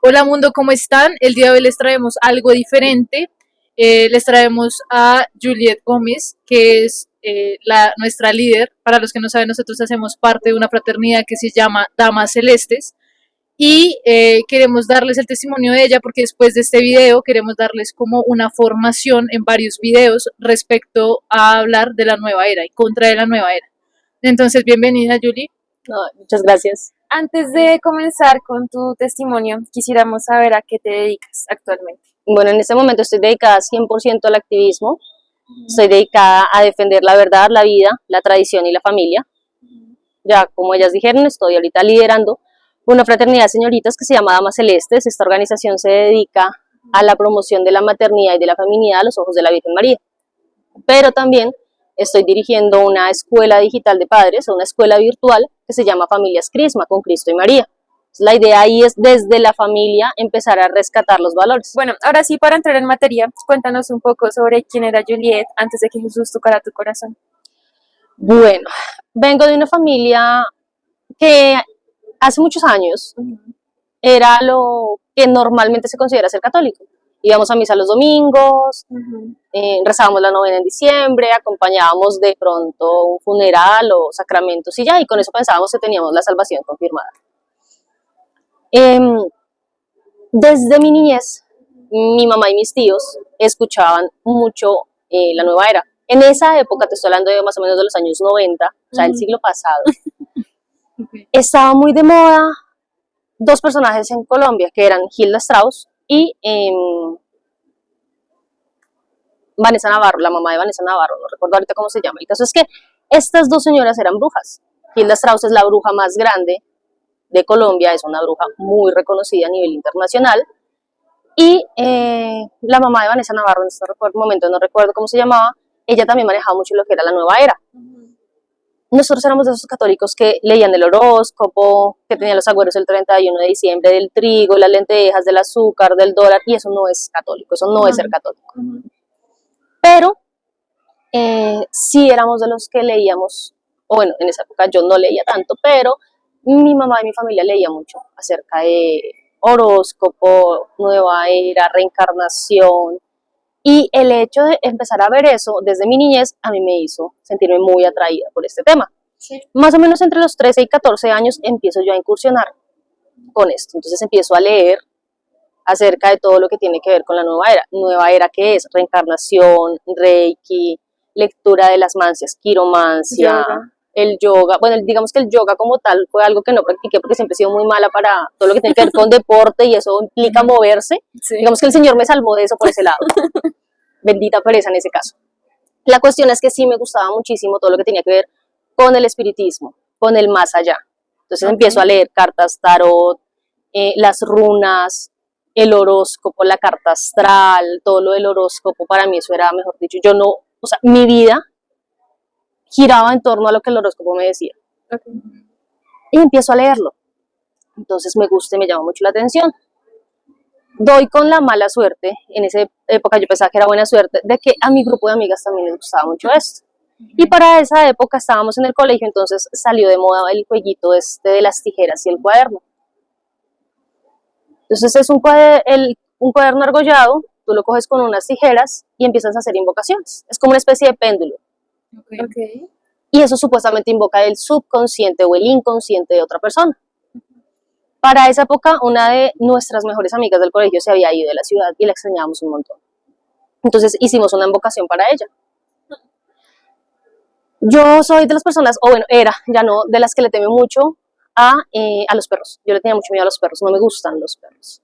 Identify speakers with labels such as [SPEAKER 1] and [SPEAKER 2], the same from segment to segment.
[SPEAKER 1] Hola mundo, ¿cómo están? El día de hoy les traemos algo diferente. Les traemos a Juliet Gómez, que es nuestra líder. Para los que no saben, nosotros hacemos parte de una fraternidad que se llama Damas Celestes y queremos darles el testimonio de ella porque después de este video queremos darles como una formación en varios videos respecto a hablar de la nueva era y contra de la nueva era. Entonces, bienvenida, Julie.
[SPEAKER 2] No, muchas gracias.
[SPEAKER 3] Antes de comenzar con tu testimonio, quisiéramos saber a qué te dedicas actualmente.
[SPEAKER 2] Bueno, en este momento estoy dedicada 100% al activismo. Estoy dedicada a defender la verdad, la vida, la tradición y la familia. Ya, como ellas dijeron, estoy ahorita liderando una fraternidad de señoritas que se llama Damas Celestes. Esta organización se dedica a la promoción de la maternidad y de la feminidad a los ojos de la Virgen María. Pero también estoy dirigiendo una escuela digital de padres, o una escuela virtual que se llama Familias Crisma, con Cristo y María. La idea ahí es desde la familia empezar a rescatar los valores.
[SPEAKER 3] Bueno, ahora sí, para entrar en materia, cuéntanos un poco sobre quién era Juliet antes de que Jesús tocara tu corazón.
[SPEAKER 2] Bueno, vengo de una familia que hace muchos años era lo que normalmente se considera ser católico. Íbamos a misa los domingos, rezábamos la novena en diciembre, acompañábamos de pronto un funeral o sacramentos y ya, y con eso pensábamos que teníamos la salvación confirmada. Desde mi niñez, mi mamá y mis tíos escuchaban mucho la nueva era. En esa época, te estoy hablando de más o menos de los años 90, o sea, el siglo pasado, estaba muy de moda dos personajes en Colombia, que eran Hilda Strauss y Vanessa Navarro, la mamá de Vanessa Navarro, no recuerdo ahorita cómo se llama. El caso es que estas dos señoras eran brujas. Hilda Strauss es la bruja más grande de Colombia, es una bruja muy reconocida a nivel internacional, y la mamá de Vanessa Navarro, en este momento no recuerdo cómo se llamaba, ella también manejaba mucho lo que era la nueva era. Nosotros éramos de esos católicos que leían el horóscopo, que tenían los agüeros el 31 de diciembre, del trigo, las lentejas, del azúcar, del dólar, y eso no es católico, eso no es ser católico. Pero sí éramos de los que leíamos, o bueno, en esa época yo no leía tanto, pero mi mamá y mi familia leía mucho acerca de horóscopo, nueva era, reencarnación, y el hecho de empezar a ver eso desde mi niñez a mí me hizo sentirme muy atraída por este tema.
[SPEAKER 3] Sí.
[SPEAKER 2] Más o menos entre los 13 y 14 años empiezo yo a incursionar con esto, entonces empiezo a leer acerca de todo lo que tiene que ver con la nueva era que es reencarnación, reiki, lectura de las mancias, quiromancia, el yoga. Bueno, digamos que el yoga como tal fue algo que no practiqué porque siempre he sido muy mala para todo lo que tiene que ver con deporte y eso implica moverse.
[SPEAKER 3] Sí.
[SPEAKER 2] Digamos que el Señor me salvó de eso por ese lado. Bendita pereza en ese caso. La cuestión es que sí me gustaba muchísimo todo lo que tenía que ver con el espiritismo, con el más allá. Entonces empiezo a leer cartas tarot, las runas, el horóscopo, la carta astral, todo lo del horóscopo. Para mí eso era, mejor dicho, yo no, o sea, mi vida giraba en torno a lo que el horóscopo me decía. Y empiezo a leerlo. Entonces me gusta y me llama mucho la atención. Doy con la mala suerte, en esa época yo pensaba que era buena suerte, de que a mi grupo de amigas también les gustaba mucho esto. Y para esa época estábamos en el colegio, entonces salió de moda el jueguito de las tijeras y el cuaderno. Entonces es un cuaderno argollado, tú lo coges con unas tijeras y empiezas a hacer invocaciones. Es como una especie de péndulo.
[SPEAKER 3] Okay.
[SPEAKER 2] Y eso supuestamente invoca el subconsciente o el inconsciente de otra persona. Para esa época, una de nuestras mejores amigas del colegio se había ido de la ciudad y la extrañábamos un montón. Entonces hicimos una invocación para ella. Yo soy de las personas, o bueno, era, ya no, de las que le teme mucho a los perros. Yo le tenía mucho miedo a los perros, no me gustan los perros.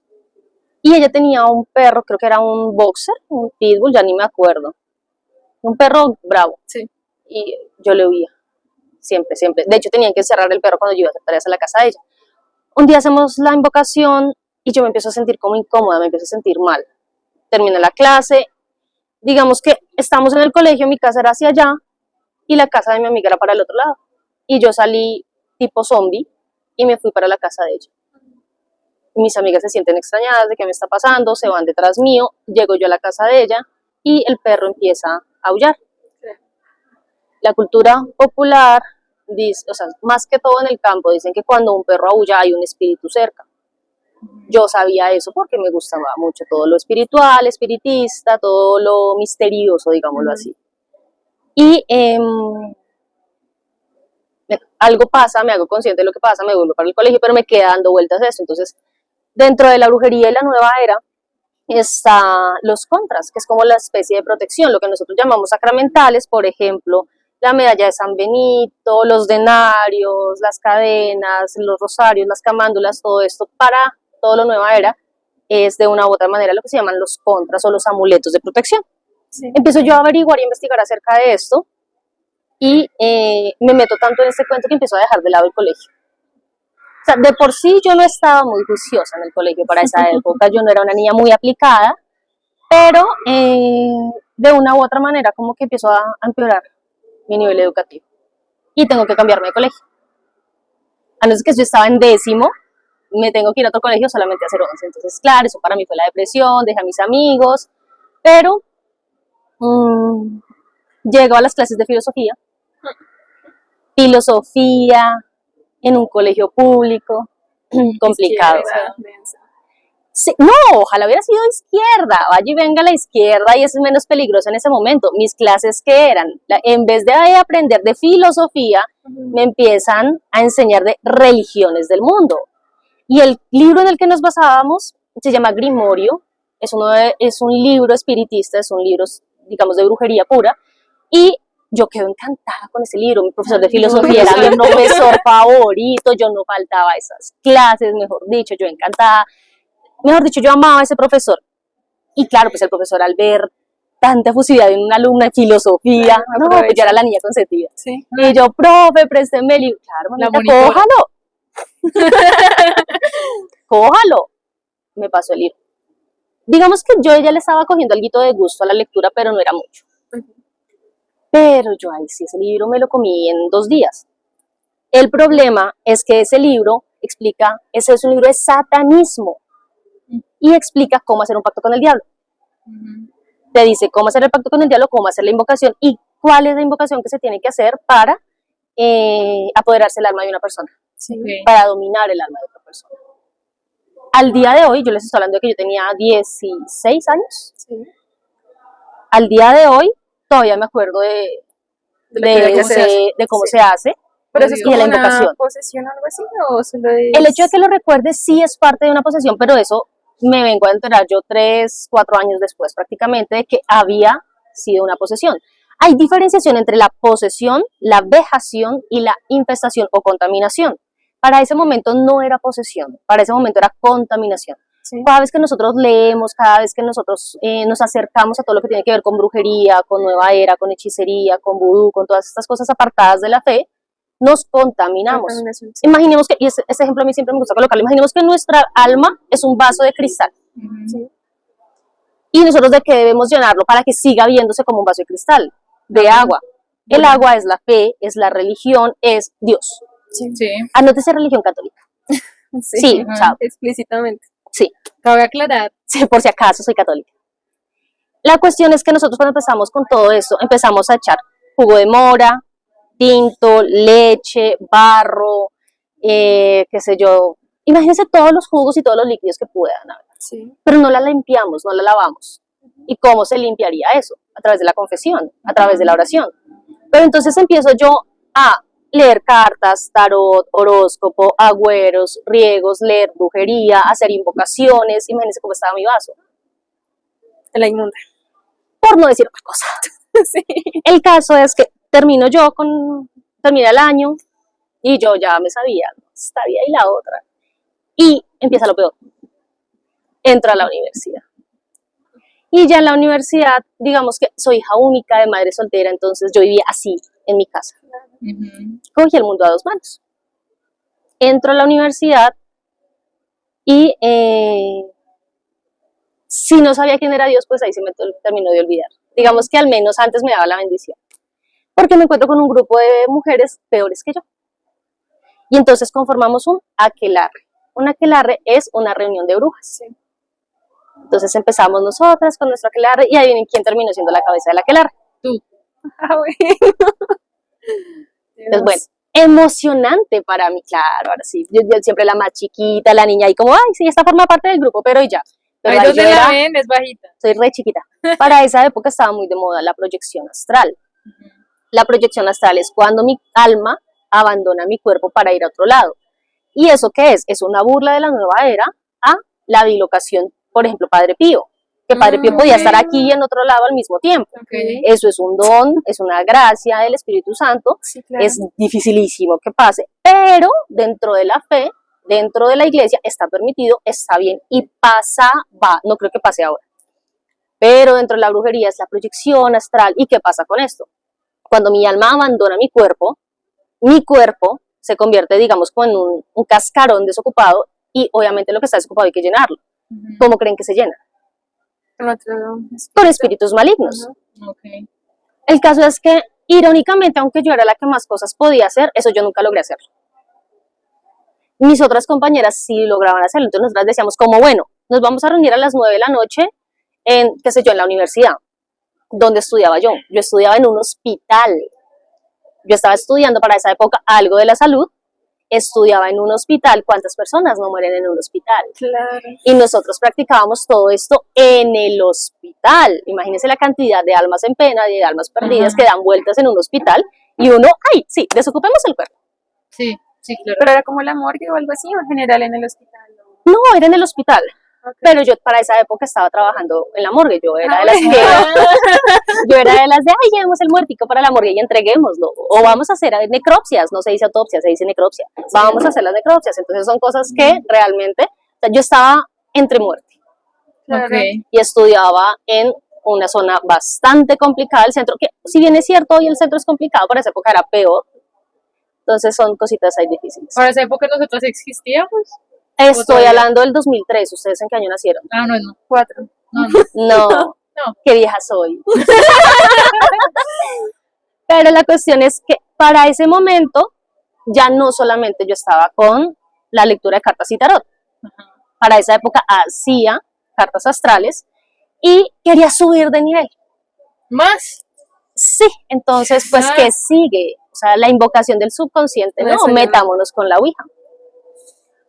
[SPEAKER 2] Y ella tenía un perro, creo que era un boxer, un pitbull, ya ni me acuerdo. Un perro bravo.
[SPEAKER 3] Sí.
[SPEAKER 2] Y yo le huía, siempre, siempre. De hecho, tenían que encerrar el perro cuando yo iba a hacer tareas a la casa de ella. Un día hacemos la invocación y yo me empiezo a sentir como incómoda, me empiezo a sentir mal. Termina la clase, digamos que estamos en el colegio, mi casa era hacia allá y la casa de mi amiga era para el otro lado. Y yo salí tipo zombie y me fui para la casa de ella. Y mis amigas se sienten extrañadas de qué me está pasando, se van detrás mío, llego yo a la casa de ella y el perro empieza a aullar. La cultura popular dice, o sea, más que todo en el campo, dicen que cuando un perro aulla hay un espíritu cerca. Yo sabía eso porque me gustaba mucho todo lo espiritual, espiritista, todo lo misterioso, digámoslo así. Y algo pasa, me hago consciente de lo que pasa, me vuelvo para el colegio, pero me queda dando vueltas a eso. Entonces, dentro de la brujería y la nueva era, está los contras, que es como la especie de protección, lo que nosotros llamamos sacramentales, por ejemplo, la medalla de San Benito, los denarios, las cadenas, los rosarios, las camándulas, todo esto para todo lo nueva era es de una u otra manera lo que se llaman los contras o los amuletos de protección.
[SPEAKER 3] Sí.
[SPEAKER 2] Empiezo yo a averiguar y investigar acerca de esto y me meto tanto en este cuento que empiezo a dejar de lado el colegio. O sea, de por sí yo no estaba muy juiciosa en el colegio para esa época, yo no era una niña muy aplicada, pero de una u otra manera como que empiezo a empeorar mi nivel educativo y tengo que cambiarme de colegio. A no ser que yo estaba en 10º, me tengo que ir a otro colegio solamente a hacer 11. Entonces, claro, eso para mí fue la depresión, dejé a mis amigos, pero llego a las clases de filosofía en un colegio público, complicado. Sí, no, ojalá hubiera sido de izquierda, vaya y venga a la izquierda y es menos peligroso en ese momento. Mis clases que eran, en vez de aprender de filosofía, me empiezan a enseñar de religiones del mundo. Y el libro en el que nos basábamos se llama Grimorio, es un libro espiritista, es un libro, digamos, de brujería pura, y yo quedo encantada con ese libro. Mi profesor de filosofía era mi profesor favorito, yo no faltaba a esas clases, mejor dicho, yo encantada. Mejor dicho, yo amaba a ese profesor. Y claro, pues el profesor al ver tanta efusividad en una alumna de filosofía, no, pues ya era la niña consentida.
[SPEAKER 3] Sí.
[SPEAKER 2] Y yo, profe, présteme el libro. Claro, mamita, cójalo. Me pasó el libro. Digamos que yo ya le estaba cogiendo algo de gusto a la lectura, pero no era mucho. Pero yo, ahí sí, ese libro me lo comí en 2 días. El problema es que ese libro explica, ese es un libro de satanismo. Y explica cómo hacer un pacto con el diablo. Te dice cómo hacer el pacto con el diablo, cómo hacer la invocación y cuál es la invocación que se tiene que hacer para apoderarse el alma de una persona, para dominar el alma de otra persona. Al día de hoy, yo les estoy hablando de que yo tenía 16 años. Al día de hoy, todavía me acuerdo de cómo se hace.
[SPEAKER 3] ¿Pero eso es como
[SPEAKER 2] la
[SPEAKER 3] una
[SPEAKER 2] invocación.
[SPEAKER 3] posesión o algo así? ¿O solo es...
[SPEAKER 2] El hecho de que lo recuerdes sí es parte de una posesión, pero eso me vengo a enterar yo 3, 4 años después prácticamente de que había sido una posesión. Hay diferenciación entre la posesión, la vejación y la infestación o contaminación. Para ese momento no era posesión, para ese momento era contaminación. Sí. Cada vez que nosotros leemos, cada vez que nosotros nos acercamos a todo lo que tiene que ver con brujería, con nueva era, con hechicería, con vudú, con todas estas cosas apartadas de la fe, nos contaminamos. Sí. Imaginemos que, y este ejemplo a mí siempre me gusta colocarlo, imaginemos que nuestra alma es un vaso de cristal. ¿Sí? Y nosotros de qué debemos llenarlo para que siga viéndose como un vaso de cristal, de agua. El agua es la fe, es la religión, es Dios.
[SPEAKER 1] Sí.
[SPEAKER 2] Anótese religión católica. Sí, o sea,
[SPEAKER 3] explícitamente.
[SPEAKER 2] Sí.
[SPEAKER 1] Cabe aclarar.
[SPEAKER 2] Sí, por si acaso soy católica. La cuestión es que nosotros cuando empezamos con todo esto, empezamos a echar jugo de mora, tinto, leche, barro, qué sé yo. Imagínense todos los jugos y todos los líquidos que puedan haber. Sí. Pero no la limpiamos, no la lavamos. ¿Y cómo se limpiaría eso? A través de la confesión, a través de la oración. Pero entonces empiezo yo a leer cartas, tarot, horóscopo, agüeros, riegos, leer brujería, hacer invocaciones. Imagínense cómo estaba mi vaso.
[SPEAKER 3] La inmunda.
[SPEAKER 2] Por no decir otra cosa. Sí. El caso es que termina el año y yo ya me sabía, esta vida y la otra. Y empieza lo peor. Entro a la universidad. Y ya en la universidad, digamos que soy hija única de madre soltera, entonces yo vivía así en mi casa. Cogí el mundo a 2 manos. Entro a la universidad y si no sabía quién era Dios, pues ahí se me terminó de olvidar. Digamos que al menos antes me daba la bendición. Porque me encuentro con un grupo de mujeres peores que yo. Y entonces conformamos un aquelarre. Un aquelarre es una reunión de brujas. Sí. Entonces empezamos nosotras con nuestro aquelarre y adivinen quién terminó siendo la cabeza del aquelarre.
[SPEAKER 1] Tú.
[SPEAKER 3] Ah, bueno.
[SPEAKER 2] Entonces, bueno, emocionante para mí, claro, ahora sí, yo siempre la más chiquita, la niña, y como, ay, sí, esta forma parte del grupo, pero y ya. Pero
[SPEAKER 1] Ahí
[SPEAKER 2] ahí
[SPEAKER 1] donde
[SPEAKER 2] yo
[SPEAKER 1] la
[SPEAKER 2] era,
[SPEAKER 1] ven es bajita.
[SPEAKER 2] soy re chiquita. Para esa época estaba muy de moda la proyección astral. La proyección astral es cuando mi alma abandona mi cuerpo para ir a otro lado. ¿Y eso qué es? Es una burla de la nueva era a la bilocación, por ejemplo, Padre Pío. Que Padre Pío podía
[SPEAKER 1] ok.
[SPEAKER 2] estar aquí y en otro lado al mismo tiempo.
[SPEAKER 1] Ok.
[SPEAKER 2] Eso es un don, es una gracia del Espíritu Santo.
[SPEAKER 3] Sí, claro.
[SPEAKER 2] Es dificilísimo que pase, pero dentro de la fe, dentro de la iglesia, está permitido, está bien y pasa, va, no creo que pase ahora. Pero dentro de la brujería es la proyección astral. ¿Y qué pasa con esto? Cuando mi alma abandona mi cuerpo se convierte, digamos, como en un cascarón desocupado y obviamente lo que está desocupado hay que llenarlo.
[SPEAKER 1] Ujú.
[SPEAKER 2] ¿Cómo creen que se llena?
[SPEAKER 3] Con otro
[SPEAKER 2] Con espíritus malignos.
[SPEAKER 3] Ujú.
[SPEAKER 1] Ok.
[SPEAKER 2] El caso es que, irónicamente, aunque yo era la que más cosas podía hacer, eso yo nunca logré hacerlo. Mis otras compañeras sí lograban hacerlo, entonces nosotras decíamos como, bueno, nos vamos a reunir a las 9 de la noche en, qué sé yo, en la universidad, donde estudiaba yo. Yo estudiaba en un hospital. Yo estaba estudiando para esa época algo de la salud, estudiaba en un hospital. ¿Cuántas personas no mueren en un hospital?
[SPEAKER 3] Claro.
[SPEAKER 2] Y nosotros practicábamos todo esto en el hospital. Imagínense la cantidad de almas en pena, de almas perdidas
[SPEAKER 1] Ajá.
[SPEAKER 2] que dan vueltas en un hospital y uno, ay, sí, desocupemos el cuerpo.
[SPEAKER 1] Sí, sí, claro.
[SPEAKER 3] Pero era como la morgue o algo así, o en general en el hospital.
[SPEAKER 2] No, era en el hospital.
[SPEAKER 3] Ok.
[SPEAKER 2] Pero yo para esa época estaba trabajando en la morgue. Yo era de las
[SPEAKER 3] Ah,
[SPEAKER 2] que, yo era de las de, ay, llevemos el muertico para la morgue y entreguémoslo. O vamos a hacer necropsias, no se dice autopsia, se dice necropsia. Vamos a hacer las necropsias. Entonces son cosas que realmente, o sea, yo estaba entre muerte
[SPEAKER 3] claro.
[SPEAKER 1] Ok.
[SPEAKER 2] y estudiaba en una zona bastante complicada del centro, que si bien es cierto, hoy el centro es complicado, para esa época era peor. Entonces son cositas ahí difíciles.
[SPEAKER 1] Para esa época nosotros existíamos.
[SPEAKER 2] Estoy
[SPEAKER 1] todavía?
[SPEAKER 2] hablando del 2003, ¿ustedes en qué año nacieron?
[SPEAKER 1] Ah, no, no.
[SPEAKER 3] 4.
[SPEAKER 1] No, no.
[SPEAKER 2] No,
[SPEAKER 1] No.
[SPEAKER 2] qué vieja soy. Pero la cuestión es que para ese momento ya no solamente yo estaba con la lectura de cartas y tarot.
[SPEAKER 1] Ajá.
[SPEAKER 2] Para esa época hacía cartas astrales y quería subir de nivel.
[SPEAKER 1] ¿Más?
[SPEAKER 2] Sí, entonces pues
[SPEAKER 1] Ah.
[SPEAKER 2] ¿qué sigue? O sea, la invocación del subconsciente, no,
[SPEAKER 3] Eso ya.
[SPEAKER 2] metámonos con la ouija.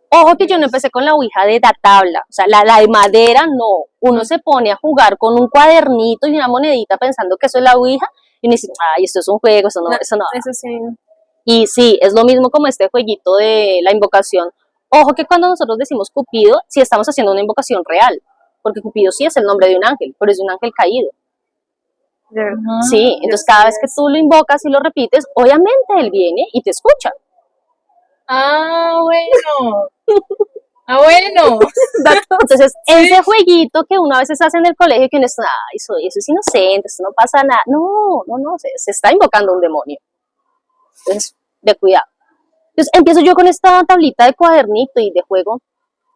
[SPEAKER 2] Ojo que yo no empecé con la ouija de la tabla, o sea, la de madera no. Uno se pone a jugar con un cuadernito y una monedita pensando que eso es la ouija y uno dice, ay, esto es un juego, eso no, eso no.
[SPEAKER 3] Eso sí.
[SPEAKER 2] Y sí, es lo mismo como este jueguito de la invocación. Ojo que cuando nosotros decimos Cupido, sí estamos haciendo una invocación real, porque Cupido sí es el nombre de un ángel, pero es de un ángel caído.
[SPEAKER 3] De verdad.
[SPEAKER 1] Ajá.
[SPEAKER 2] Sí, entonces cada vez que tú lo invocas y lo repites, obviamente él viene y te escucha.
[SPEAKER 1] Ah, bueno. Ah, bueno.
[SPEAKER 2] Entonces, ese jueguito que uno a veces hace en el colegio, que uno es, ay, eso es inocente, eso no pasa nada. No, se está invocando un demonio. Entonces, de cuidado. Entonces, empiezo yo con esta tablita de cuadernito y de juego.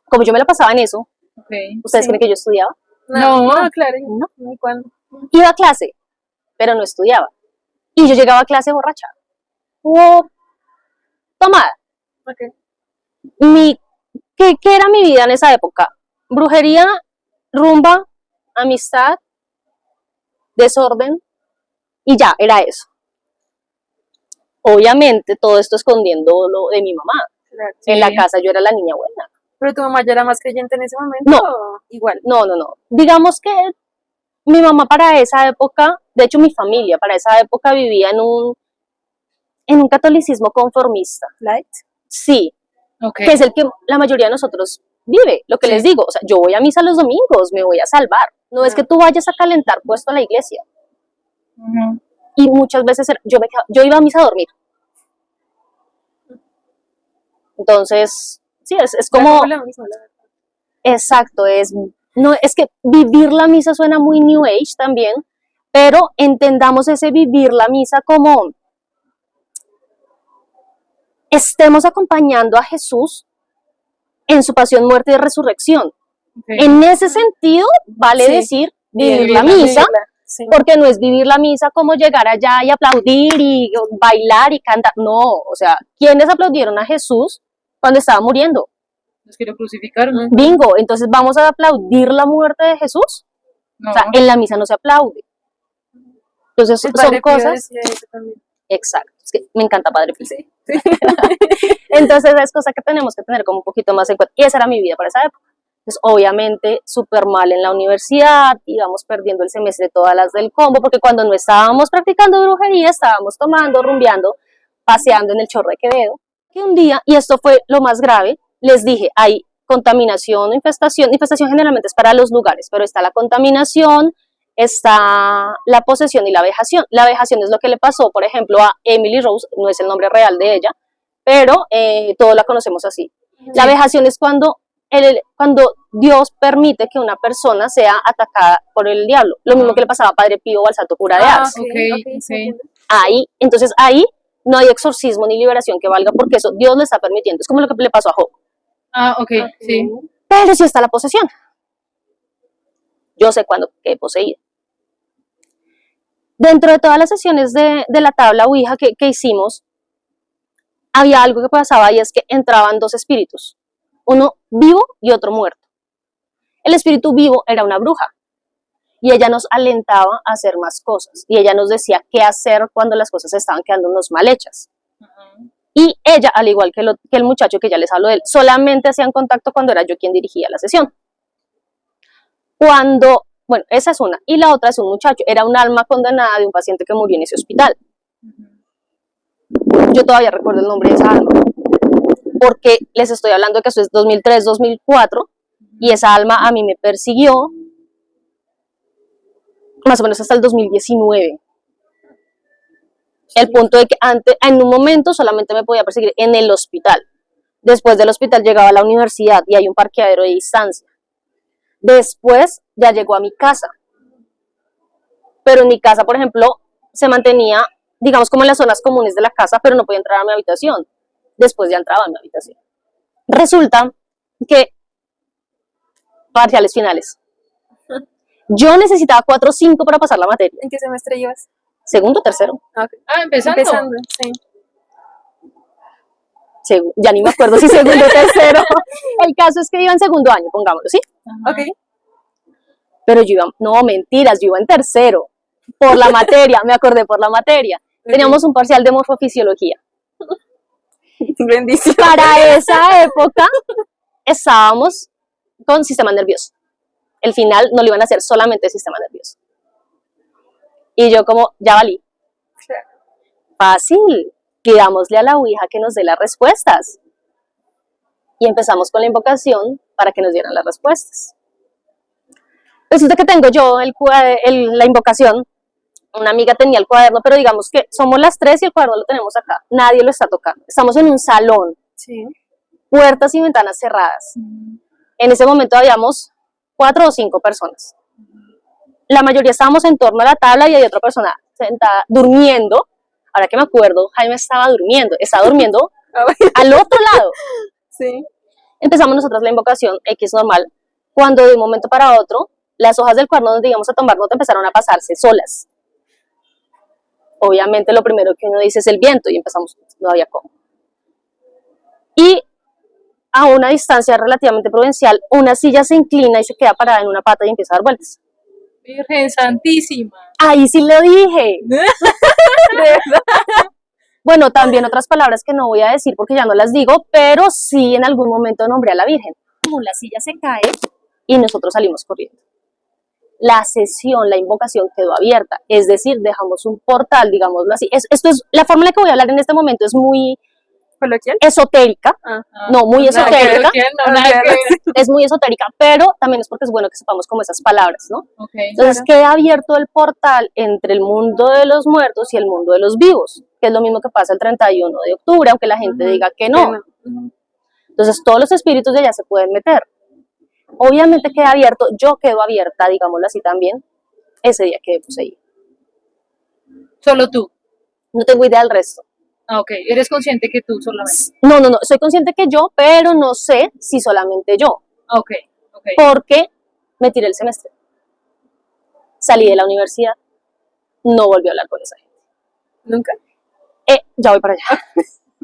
[SPEAKER 2] Como yo me la pasaba en eso,
[SPEAKER 1] Ok.
[SPEAKER 2] ¿ustedes
[SPEAKER 3] Sí.
[SPEAKER 2] creen que yo estudiaba?
[SPEAKER 1] No.
[SPEAKER 3] Claro.
[SPEAKER 2] No.
[SPEAKER 3] Ni cuándo.
[SPEAKER 2] Iba a clase, pero no estudiaba. Y yo llegaba a clase borracha. O tomada.
[SPEAKER 3] Ok.
[SPEAKER 2] ¿Qué era mi vida en esa época? Brujería, rumba, amistad, desorden, y ya, era eso. Obviamente, todo esto escondiéndolo de mi mamá.
[SPEAKER 3] Claro.
[SPEAKER 2] En la
[SPEAKER 1] Sí.
[SPEAKER 2] casa yo era la niña buena.
[SPEAKER 3] Pero tu mamá ya era más creyente en ese momento.
[SPEAKER 2] No.
[SPEAKER 3] ¿O igual?
[SPEAKER 2] No. Digamos que mi mamá para esa época, de hecho mi familia para esa época vivía en un catolicismo conformista.
[SPEAKER 3] Light.
[SPEAKER 2] Sí,
[SPEAKER 1] Ok.
[SPEAKER 2] que es el que la mayoría de nosotros vive. Lo que
[SPEAKER 1] Sí.
[SPEAKER 2] les digo, o sea, yo voy a misa los domingos, me voy a salvar. No es que tú vayas a calentar puesto a la iglesia.
[SPEAKER 1] Ujú.
[SPEAKER 2] Y muchas veces yo iba a misa a dormir. Entonces, sí, es como,
[SPEAKER 3] Lo mismo, la verdad.
[SPEAKER 2] exacto, no, es que vivir la misa suena muy New Age también, pero entendamos ese vivir la misa como estemos acompañando a Jesús en su pasión, muerte y resurrección.
[SPEAKER 1] Ok.
[SPEAKER 2] En ese sentido, vale
[SPEAKER 3] Sí.
[SPEAKER 2] decir vivir
[SPEAKER 1] Vivir
[SPEAKER 2] la
[SPEAKER 1] la
[SPEAKER 2] misa,
[SPEAKER 3] Sí.
[SPEAKER 2] porque no es vivir la misa como llegar allá y aplaudir y bailar y cantar. No, o sea, ¿quiénes aplaudieron a Jesús cuando estaba muriendo?
[SPEAKER 1] Los que lo crucificaron.
[SPEAKER 2] Bingo, entonces vamos a aplaudir la muerte de Jesús.
[SPEAKER 1] No.
[SPEAKER 2] O sea, en la misa no se aplaude. Entonces
[SPEAKER 3] El
[SPEAKER 2] son
[SPEAKER 3] Padre Pío
[SPEAKER 2] cosas,
[SPEAKER 3] decía eso también.
[SPEAKER 2] Exacto, es que me encanta Padre Pío.
[SPEAKER 3] Sí.
[SPEAKER 2] Entonces es cosa que tenemos que tener como un poquito más en cuenta. Y esa era mi vida para esa época. Entonces, obviamente, súper mal en la universidad, íbamos perdiendo el semestre todas las del combo, porque cuando no estábamos practicando brujería, estábamos tomando, rumbeando, paseando en el Chorro de Quevedo. Que un día, y esto fue lo más grave, les dije, hay contaminación, infestación generalmente es para los lugares, pero está la contaminación, está la posesión y la vejación. La vejación es lo que le pasó, por ejemplo, a Emily Rose, no es el nombre real de ella, pero todos la conocemos así. La vejación es cuando Dios permite que una persona sea atacada por el diablo. Lo mismo que le pasaba a Padre Pío o al Santo Cura de Ars.
[SPEAKER 1] Ok.
[SPEAKER 2] Ahí no hay exorcismo ni liberación que valga porque eso Dios le está permitiendo. Es como lo que le pasó a Job.
[SPEAKER 1] Ok, sí.
[SPEAKER 2] Pero sí está la posesión. Yo sé cuándo quedé poseída. Dentro de todas las sesiones de la tabla Ouija que hicimos, había algo que pasaba y es que entraban dos espíritus, uno vivo y otro muerto. El espíritu vivo era una bruja y ella nos alentaba a hacer más cosas y ella nos decía qué hacer cuando las cosas estaban quedándonos mal hechas. Y ella, al igual que el muchacho que ya les hablo de él, solamente hacían contacto cuando era yo quien dirigía la sesión. Bueno, esa es una. Y la otra es un muchacho, era un alma condenada de un paciente que murió en ese hospital. Yo todavía recuerdo el nombre de esa alma, porque les estoy hablando de que eso es 2003-2004, y esa alma a mí me persiguió más o menos hasta el 2019. El punto de que en un momento solamente me podía perseguir en el hospital. Después del hospital llegaba a la universidad y hay un parqueadero de distancia. Después ya llegó a mi casa. Pero en mi casa, por ejemplo, se mantenía, digamos, como en las zonas comunes de la casa, pero no podía entrar a mi habitación. Después ya entraba a mi habitación. Resulta que, parciales finales, yo necesitaba 4 o 5 para pasar la materia.
[SPEAKER 3] ¿En qué semestre ibas?
[SPEAKER 2] Segundo, tercero.
[SPEAKER 1] Empezando.
[SPEAKER 3] Sí.
[SPEAKER 2] Ya ni me acuerdo si segundo o tercero. El caso es que iba en segundo año, pongámoslo, ¿sí?
[SPEAKER 3] Ok.
[SPEAKER 2] Pero no, mentiras, yo iba en tercero. Por la materia, me acordé por la materia. Teníamos un parcial de morfofisiología.
[SPEAKER 3] Bendición.
[SPEAKER 2] Para esa época estábamos con sistema nervioso. El final no lo iban a hacer solamente el sistema nervioso. Y yo como, ya valí. Fácil, pidámosle a la Ouija que nos dé las respuestas. Y empezamos con la invocación para que nos dieran las respuestas. Resulta que tengo yo la invocación, una amiga tenía el cuaderno, pero digamos que somos las 3 y el cuaderno lo tenemos acá, nadie lo está tocando. Estamos en un salón,
[SPEAKER 3] Sí.
[SPEAKER 2] puertas y ventanas cerradas. En ese momento habíamos 4 o 5 personas. La mayoría estábamos en torno a la tabla y hay otra persona sentada durmiendo. Ahora que me acuerdo, Jaime estaba durmiendo al otro lado.
[SPEAKER 3] Sí.
[SPEAKER 2] Empezamos nosotros la invocación X normal, cuando de un momento para otro, las hojas del cuaderno donde íbamos a tomar nota empezaron a pasarse solas. Obviamente lo primero que uno dice es el viento y empezamos, no había cómo. Y a una distancia relativamente prudencial, una silla se inclina y se queda parada en una pata y empieza a dar vueltas.
[SPEAKER 1] Virgen Santísima.
[SPEAKER 2] Ahí sí lo dije. Bueno, también otras palabras que no voy a decir porque ya no las digo, pero sí en algún momento nombré a la Virgen. La silla se cae y nosotros salimos corriendo. La sesión, la invocación quedó abierta, es decir, dejamos un portal, digámoslo así. La forma en la que voy a hablar en este momento es muy
[SPEAKER 3] ¿Coloquial?
[SPEAKER 2] Esotérica, no, muy esotérica,
[SPEAKER 1] Nada que ver.
[SPEAKER 2] es muy esotérica, pero también es porque es bueno que sepamos como esas palabras, ¿no?
[SPEAKER 1] Okay.
[SPEAKER 2] Entonces queda abierto el portal entre el mundo de los muertos y el mundo de los vivos, que es lo mismo que pasa el 31 de octubre, aunque la gente diga que no. Entonces todos los espíritus de allá se pueden meter. Obviamente queda abierto, yo quedo abierta, digámoslo así también, ese día quedé poseída.
[SPEAKER 1] Solo tú.
[SPEAKER 2] No tengo idea del resto.
[SPEAKER 1] Ok, eres consciente que tú solamente.
[SPEAKER 2] No, soy consciente que yo, pero no sé si solamente yo.
[SPEAKER 1] Ok.
[SPEAKER 2] Porque me tiré el semestre. Salí de la universidad, no volví a hablar con esa gente.
[SPEAKER 3] Nunca.
[SPEAKER 2] Ya voy para allá.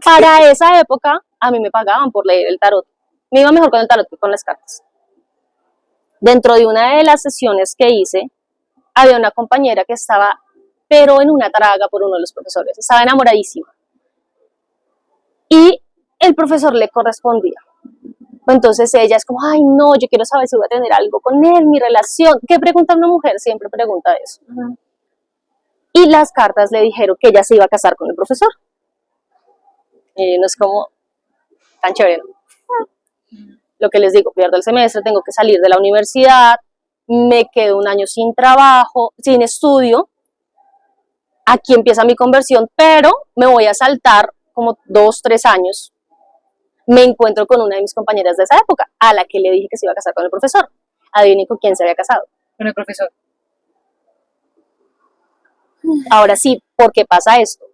[SPEAKER 2] Para esa época, a mí me pagaban por leer el tarot. Me iba mejor con el tarot que con las cartas. Dentro de una de las sesiones que hice, había una compañera que estaba pero en una traga por uno de los profesores. Estaba enamoradísima. Y el profesor le correspondía. Entonces ella es como, ay no, yo quiero saber si voy a tener algo con él, mi relación. ¿Qué pregunta una mujer? Siempre pregunta eso. Y las cartas le dijeron que ella se iba a casar con el profesor. Y no es como tan chévere, ¿no? Lo que les digo, pierdo el semestre, tengo que salir de la universidad, me quedo un año sin trabajo, sin estudio. Aquí empieza mi conversión, pero me voy a saltar como 2, 3 años. Me encuentro con una de mis compañeras de esa época, a la que le dije que se iba a casar con el profesor. Adivinen con quién se había casado.
[SPEAKER 1] Con el profesor.
[SPEAKER 2] Ahora sí, ¿por qué pasa esto?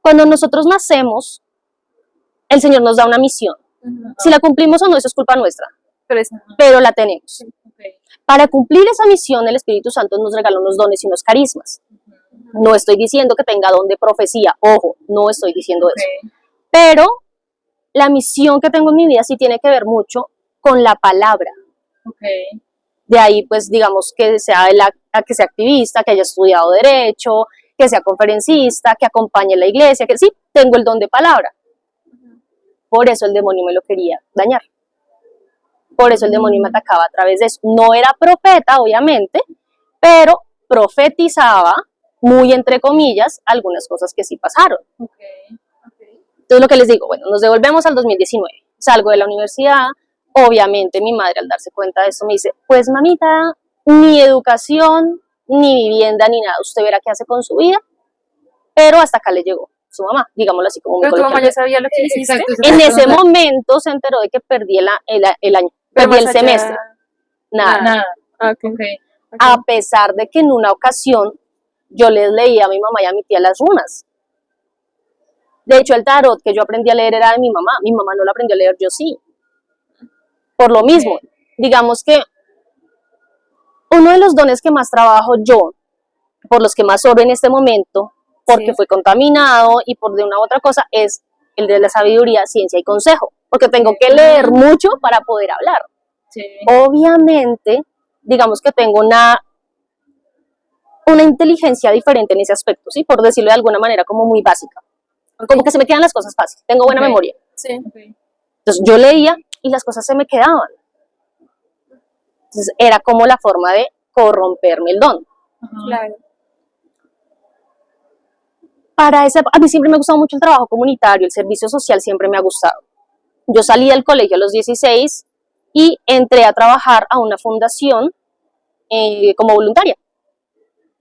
[SPEAKER 2] Cuando nosotros nacemos, el Señor nos da una misión. Si la cumplimos o no, eso es culpa nuestra, pero la tenemos.
[SPEAKER 1] Okay.
[SPEAKER 2] Para cumplir esa misión, el Espíritu Santo nos regala unos dones y unos carismas. No estoy diciendo que tenga don de profecía, ojo, no estoy diciendo eso. Pero la misión que tengo en mi vida sí tiene que ver mucho con la palabra.
[SPEAKER 1] Okay.
[SPEAKER 2] De ahí, pues, digamos, que sea que sea activista, que haya estudiado Derecho, que sea conferencista, que acompañe a la iglesia, que sí, tengo el don de palabra. Por eso el demonio me lo quería dañar. Por eso el demonio me atacaba a través de eso. No era profeta, obviamente, pero profetizaba, muy entre comillas, algunas cosas que sí pasaron.
[SPEAKER 1] Okay.
[SPEAKER 2] Entonces, lo que les digo, bueno, nos devolvemos al 2019. Salgo de la universidad. Obviamente, mi madre, al darse cuenta de esto, me dice, pues, mamita, ni educación, ni vivienda, ni nada. Usted verá qué hace con su vida. Pero hasta acá le llegó su mamá, digámoslo así como muy
[SPEAKER 3] Pero tu mamá
[SPEAKER 2] coloquial.
[SPEAKER 3] ya sabía lo que hiciste.
[SPEAKER 1] Exacto,
[SPEAKER 2] En ese momento se enteró de que perdí el año,
[SPEAKER 3] Pero
[SPEAKER 2] perdí el
[SPEAKER 3] más allá-
[SPEAKER 2] semestre. Nada.
[SPEAKER 1] Nada.
[SPEAKER 3] Ok.
[SPEAKER 1] Okay.
[SPEAKER 2] A pesar de que en una ocasión yo les leía a mi mamá y a mi tía las runas. De hecho, el tarot que yo aprendí a leer era de mi mamá no lo aprendió a leer, yo sí. Por lo mismo, digamos que uno de los dones que más trabajo yo, por los que más oro en este momento, porque fue contaminado y por de una u otra cosa, es el de la sabiduría, ciencia y consejo, porque tengo que leer mucho para poder hablar.
[SPEAKER 1] Sí.
[SPEAKER 2] Obviamente, digamos que tengo una inteligencia diferente en ese aspecto, ¿sí? Por decirlo de alguna manera, como muy básica. Como que se me quedan las cosas fácil, tengo buena memoria.
[SPEAKER 3] Sí.
[SPEAKER 1] Okay.
[SPEAKER 2] Entonces yo leía y las cosas se me quedaban. Entonces era como la forma de corromperme el don.
[SPEAKER 1] Ajá.
[SPEAKER 3] Claro.
[SPEAKER 2] A mí siempre me ha gustado mucho el trabajo comunitario, el servicio social siempre me ha gustado. Yo salí del colegio a los 16 y entré a trabajar a una fundación como voluntaria.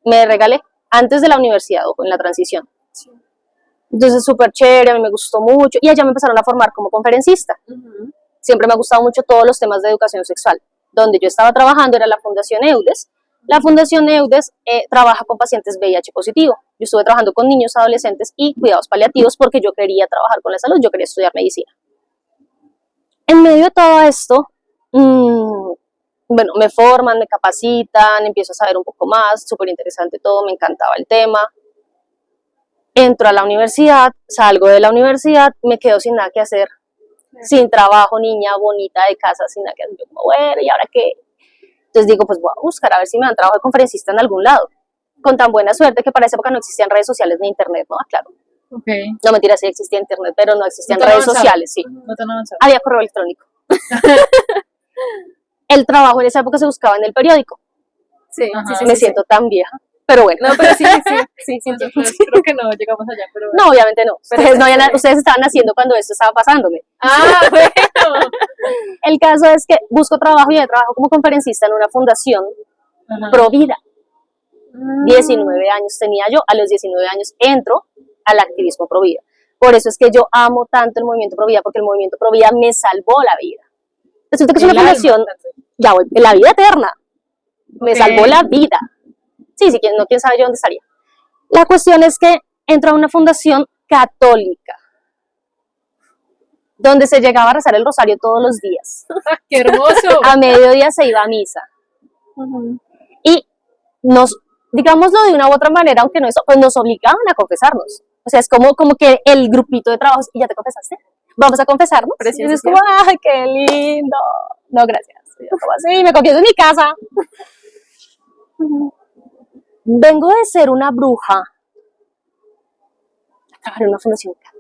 [SPEAKER 2] Me regalé antes de la universidad, ojo, en la transición.
[SPEAKER 3] Sí.
[SPEAKER 2] Entonces súper chévere, a mí me gustó mucho y allá me empezaron a formar como conferencista. Siempre me ha gustado mucho todos los temas de educación sexual. Donde yo estaba trabajando era la Fundación EUDES. La Fundación EUDES trabaja con pacientes VIH positivo. Yo estuve trabajando con niños, adolescentes y cuidados paliativos porque yo quería trabajar con la salud, yo quería estudiar medicina. En medio de todo esto, bueno, me forman, me capacitan, empiezo a saber un poco más, súper interesante todo, me encantaba el tema. Entro a la universidad, salgo de la universidad, me quedo sin nada que hacer, sin trabajo, niña bonita de casa, sin nada que hacer. Yo como, bueno, ¿y ahora qué? Entonces digo, pues voy a buscar a ver si me dan trabajo de conferencista en algún lado. Con tan buena suerte que para esa época no existían redes sociales ni internet, ¿no? Claro.
[SPEAKER 1] Okay.
[SPEAKER 2] No, mentira, sí existía internet, pero no existían
[SPEAKER 1] No tan
[SPEAKER 2] redes
[SPEAKER 1] avanzado.
[SPEAKER 2] sociales, sí.
[SPEAKER 1] No tan avanzado.
[SPEAKER 2] Había correo electrónico. El trabajo en esa época se buscaba en el periódico.
[SPEAKER 3] Sí,
[SPEAKER 1] Ajá.
[SPEAKER 3] sí, sí.
[SPEAKER 2] Me
[SPEAKER 3] sí,
[SPEAKER 2] siento tan vieja, pero bueno.
[SPEAKER 3] No, pero sí, sí, sí.
[SPEAKER 1] Nosotros creo que no llegamos allá, pero
[SPEAKER 2] No, obviamente no.
[SPEAKER 3] Pero
[SPEAKER 2] Ustedes estaban haciendo cuando esto estaba pasándome.
[SPEAKER 1] Ah, bueno.
[SPEAKER 2] El caso es que busco trabajo y trabajo como conferencista en una fundación
[SPEAKER 1] Ajá.
[SPEAKER 2] pro vida. 19 años tenía yo, a los 19 años entro al activismo pro vida. Por eso es que yo amo tanto el movimiento pro vida, porque el movimiento pro vida me salvó la vida. Resulta que es una
[SPEAKER 1] El alma,
[SPEAKER 2] fundación,
[SPEAKER 1] entonces.
[SPEAKER 2] ya voy, la vida eterna, me
[SPEAKER 1] Ok.
[SPEAKER 2] salvó la vida. Sí, no, quién sabe yo dónde estaría. La cuestión es que entro a una fundación católica, donde se llegaba a rezar el rosario todos los días.
[SPEAKER 1] ¡Qué hermoso!
[SPEAKER 2] A mediodía se iba a misa. Y digámoslo de una u otra manera, aunque no eso, pues nos obligaban a confesarnos. O sea, es como que el grupito de trabajos, ¿y ya te confesaste? Vamos a confesarnos.
[SPEAKER 3] Precioso,
[SPEAKER 2] Y es como, ¡ay, qué lindo! No, gracias. Yo como así, me confieso en mi casa. Vengo de ser una bruja trabajar en una fundación católica.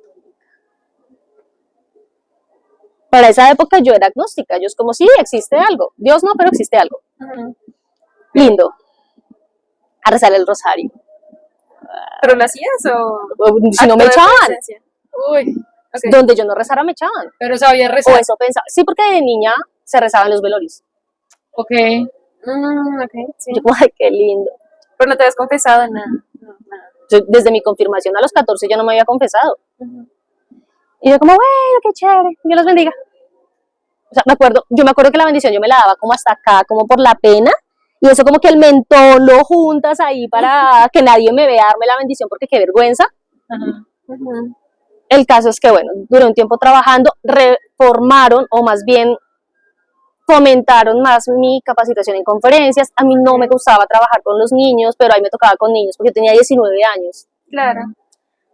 [SPEAKER 2] Para esa época yo era agnóstica, yo es como, sí, existe algo, Dios no, pero existe algo. Lindo. A rezar el rosario.
[SPEAKER 3] ¿Pero lo hacías o...?
[SPEAKER 2] Si no me
[SPEAKER 3] acto de
[SPEAKER 2] echaban,
[SPEAKER 3] presencia?
[SPEAKER 1] Uy,
[SPEAKER 3] Ok.
[SPEAKER 2] donde yo no rezara me echaban.
[SPEAKER 1] pero sabía
[SPEAKER 2] O
[SPEAKER 1] rezar.
[SPEAKER 2] eso pensaba. Sí, porque de niña se rezaba en los velorios.
[SPEAKER 1] Ok.
[SPEAKER 3] Ok, sí.
[SPEAKER 2] Yo como, ay, qué lindo.
[SPEAKER 3] Pero no te habías confesado nada. No, nada.
[SPEAKER 2] Yo, desde mi confirmación a los 14 yo no me había confesado. Y yo como, bueno, qué chévere, Dios los bendiga. O sea, yo me acuerdo que la bendición yo me la daba como hasta acá, como por la pena. Y eso como que el mentón lo juntas ahí para que nadie me vea darme la bendición porque qué vergüenza.
[SPEAKER 1] Ajá.
[SPEAKER 2] El caso es que, bueno, duré un tiempo trabajando, reformaron o más bien fomentaron más mi capacitación en conferencias. A mí no me gustaba trabajar con los niños, pero ahí me tocaba con niños porque yo tenía 19 años.
[SPEAKER 3] Claro.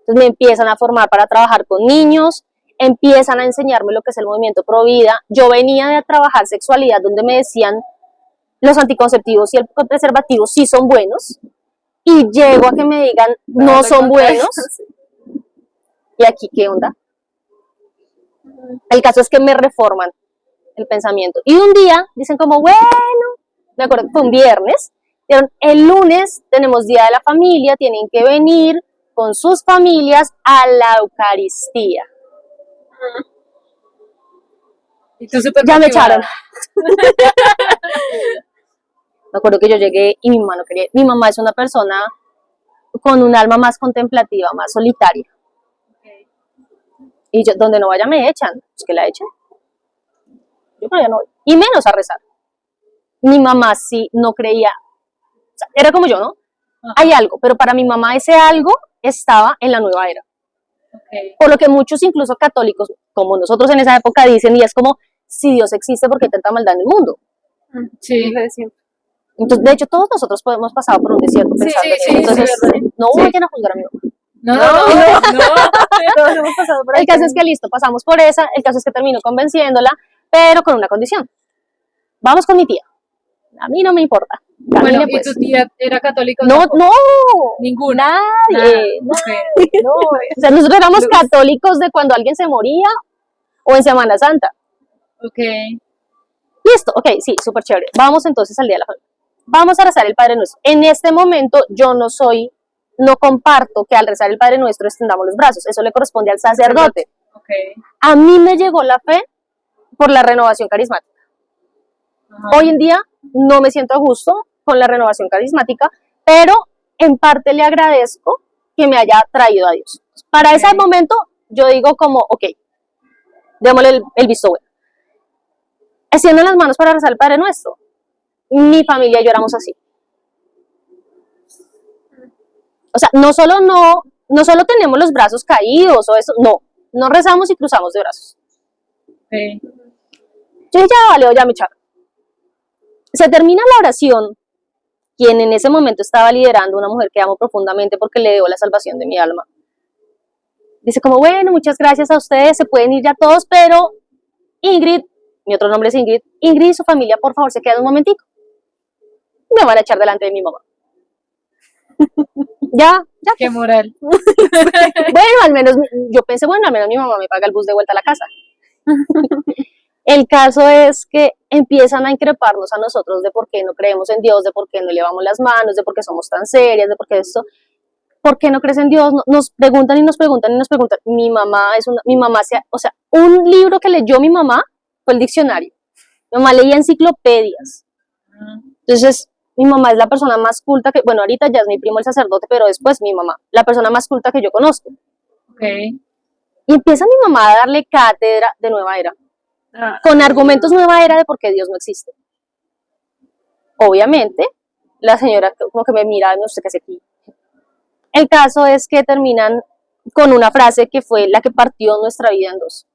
[SPEAKER 2] Entonces me empiezan a formar para trabajar con niños, empiezan a enseñarme lo que es el movimiento Pro Vida. Yo venía de trabajar sexualidad donde me decían los anticonceptivos y el preservativo sí son buenos y llego a que me digan no
[SPEAKER 3] Lo
[SPEAKER 2] son
[SPEAKER 3] contrario.
[SPEAKER 2] buenos.
[SPEAKER 3] Sí.
[SPEAKER 2] ¿Y aquí qué onda? El caso es que me reforman el pensamiento. Y un día dicen como, bueno, me acuerdo que fue un viernes, dijeron, el lunes tenemos Día de la Familia, tienen que venir con sus familias a la Eucaristía.
[SPEAKER 1] Y tú súper
[SPEAKER 2] Ya me
[SPEAKER 1] motivada.
[SPEAKER 2] echaron. Me acuerdo que yo llegué y mi mamá no quería. Mi mamá es una persona con un alma más contemplativa, más solitaria. Y yo, donde no vaya me echan. Pues que la echen. Yo para allá no voy. Y menos a rezar. Mi mamá sí no creía. O sea, era como yo, ¿no?
[SPEAKER 1] Ajá.
[SPEAKER 2] Hay algo, pero para mi mamá ese algo estaba en la nueva era.
[SPEAKER 1] Ok.
[SPEAKER 2] Por lo que muchos, incluso católicos, como nosotros en esa época, dicen, y es como, si Dios existe, ¿por qué tanta maldad en el mundo?
[SPEAKER 1] Sí.
[SPEAKER 3] Lo de siempre.
[SPEAKER 2] Entonces, de hecho, todos nosotros hemos pasado por un desierto
[SPEAKER 3] Sí,
[SPEAKER 2] pensando en
[SPEAKER 1] sí,
[SPEAKER 2] eso. Entonces,
[SPEAKER 1] sí, verdad.
[SPEAKER 2] no
[SPEAKER 1] Sí.
[SPEAKER 2] vayan a juzgar a mi mamá.
[SPEAKER 1] No, no, no, no.
[SPEAKER 3] Todos hemos pasado por ahí.
[SPEAKER 2] El caso es que listo, pasamos por esa, el caso es que termino convenciéndola, pero con una condición. Vamos con mi tía. A mí no me importa.
[SPEAKER 1] Bueno,
[SPEAKER 2] Camine,
[SPEAKER 1] ¿y
[SPEAKER 2] pues.
[SPEAKER 1] tu tía era católica o
[SPEAKER 2] No,
[SPEAKER 1] tampoco?
[SPEAKER 2] no,
[SPEAKER 1] Ninguna.
[SPEAKER 2] nadie.
[SPEAKER 1] Nada.
[SPEAKER 2] No. O sea, nosotros éramos católicos de cuando alguien se moría o en Semana Santa.
[SPEAKER 1] Ok.
[SPEAKER 2] Listo, ok, sí, súper chévere. Vamos entonces al Día de la Familia. Vamos a rezar el Padre Nuestro. En este momento yo no comparto que al rezar el Padre Nuestro extendamos los brazos. Eso le corresponde al sacerdote.
[SPEAKER 1] Ok.
[SPEAKER 2] A mí me llegó la fe por la renovación carismática.
[SPEAKER 1] Ajá.
[SPEAKER 2] Hoy en día no me siento a gusto con la renovación carismática, pero en parte le agradezco que me haya traído a Dios. Para ese momento yo digo como, ok, démosle el visto bueno. Extiendo las manos para rezar el Padre Nuestro. Mi familia y yo éramos así. O sea, no solo tenemos los brazos caídos o eso, no rezamos y cruzamos de brazos.
[SPEAKER 1] Ok.
[SPEAKER 2] Yo dije, ya vale, ya me echaron. Se termina la oración, quien en ese momento estaba liderando, una mujer que amo profundamente porque le debo la salvación de mi alma. Dice como, bueno, muchas gracias a ustedes, se pueden ir ya todos, pero Ingrid, mi otro nombre es Ingrid y su familia, por favor, se quedan un momentico. Me van a echar delante de mi mamá. Ya.
[SPEAKER 1] Qué moral.
[SPEAKER 2] Bueno, al menos, yo pensé, bueno, al menos mi mamá me paga el bus de vuelta a la casa. El caso es que empiezan a increparnos a nosotros de por qué no creemos en Dios, de por qué no elevamos las manos, de por qué somos tan serias, de por qué esto, ¿por qué no crees en Dios? Nos preguntan y nos preguntan y nos preguntan. Mi mamá o sea, un libro que leyó mi mamá fue el diccionario. Mi mamá leía enciclopedias. Entonces, mi mamá es la persona más culta que, bueno, ahorita ya es mi primo el sacerdote, pero después mi mamá, la persona más culta que yo conozco.
[SPEAKER 1] Ok.
[SPEAKER 2] Y empieza mi mamá a darle cátedra de nueva era, con argumentos nueva era de por qué Dios no existe. Obviamente, la señora como que me mira, no sé qué hace aquí. El caso es que terminan con una frase que fue la que partió nuestra vida en dos.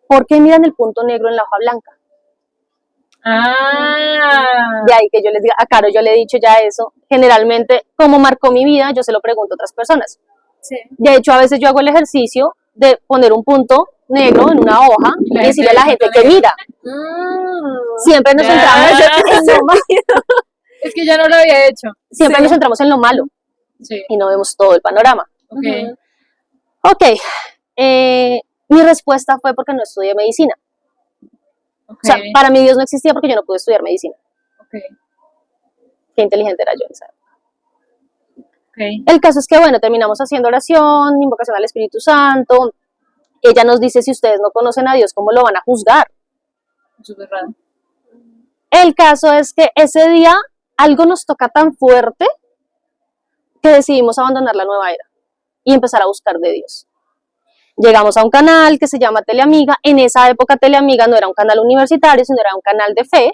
[SPEAKER 2] ¿Por qué miran el punto negro en la hoja blanca? De ahí que yo les diga, a Caro yo le he dicho ya eso, generalmente, como marcó mi vida, yo se lo pregunto a otras personas.
[SPEAKER 3] Sí.
[SPEAKER 2] De hecho, a veces yo hago el ejercicio de poner un punto negro en una hoja y decirle a la gente que mira. Siempre nos centramos en lo malo.
[SPEAKER 1] Es que ya no lo había hecho.
[SPEAKER 2] Siempre
[SPEAKER 3] Sí.
[SPEAKER 2] nos centramos en lo malo.
[SPEAKER 1] Sí,
[SPEAKER 2] y no vemos todo el panorama.
[SPEAKER 1] ok,
[SPEAKER 2] Ok, mi respuesta fue porque no estudié medicina.
[SPEAKER 1] ok,
[SPEAKER 2] O sea, para mí Dios no existía porque yo no pude estudiar medicina.
[SPEAKER 1] ok,
[SPEAKER 2] Qué inteligente era yo en esa época.
[SPEAKER 1] ok,
[SPEAKER 2] El caso es que, bueno, terminamos haciendo oración, invocación al Espíritu Santo. Ella nos dice, si ustedes no conocen a Dios, ¿cómo lo van a juzgar?
[SPEAKER 1] súper raro.
[SPEAKER 2] El caso es que ese día algo nos toca tan fuerte que decidimos abandonar la nueva era y empezar a buscar de Dios. Llegamos a un canal que se llama Teleamiga. En esa época Teleamiga no era un canal universitario, sino era un canal de fe.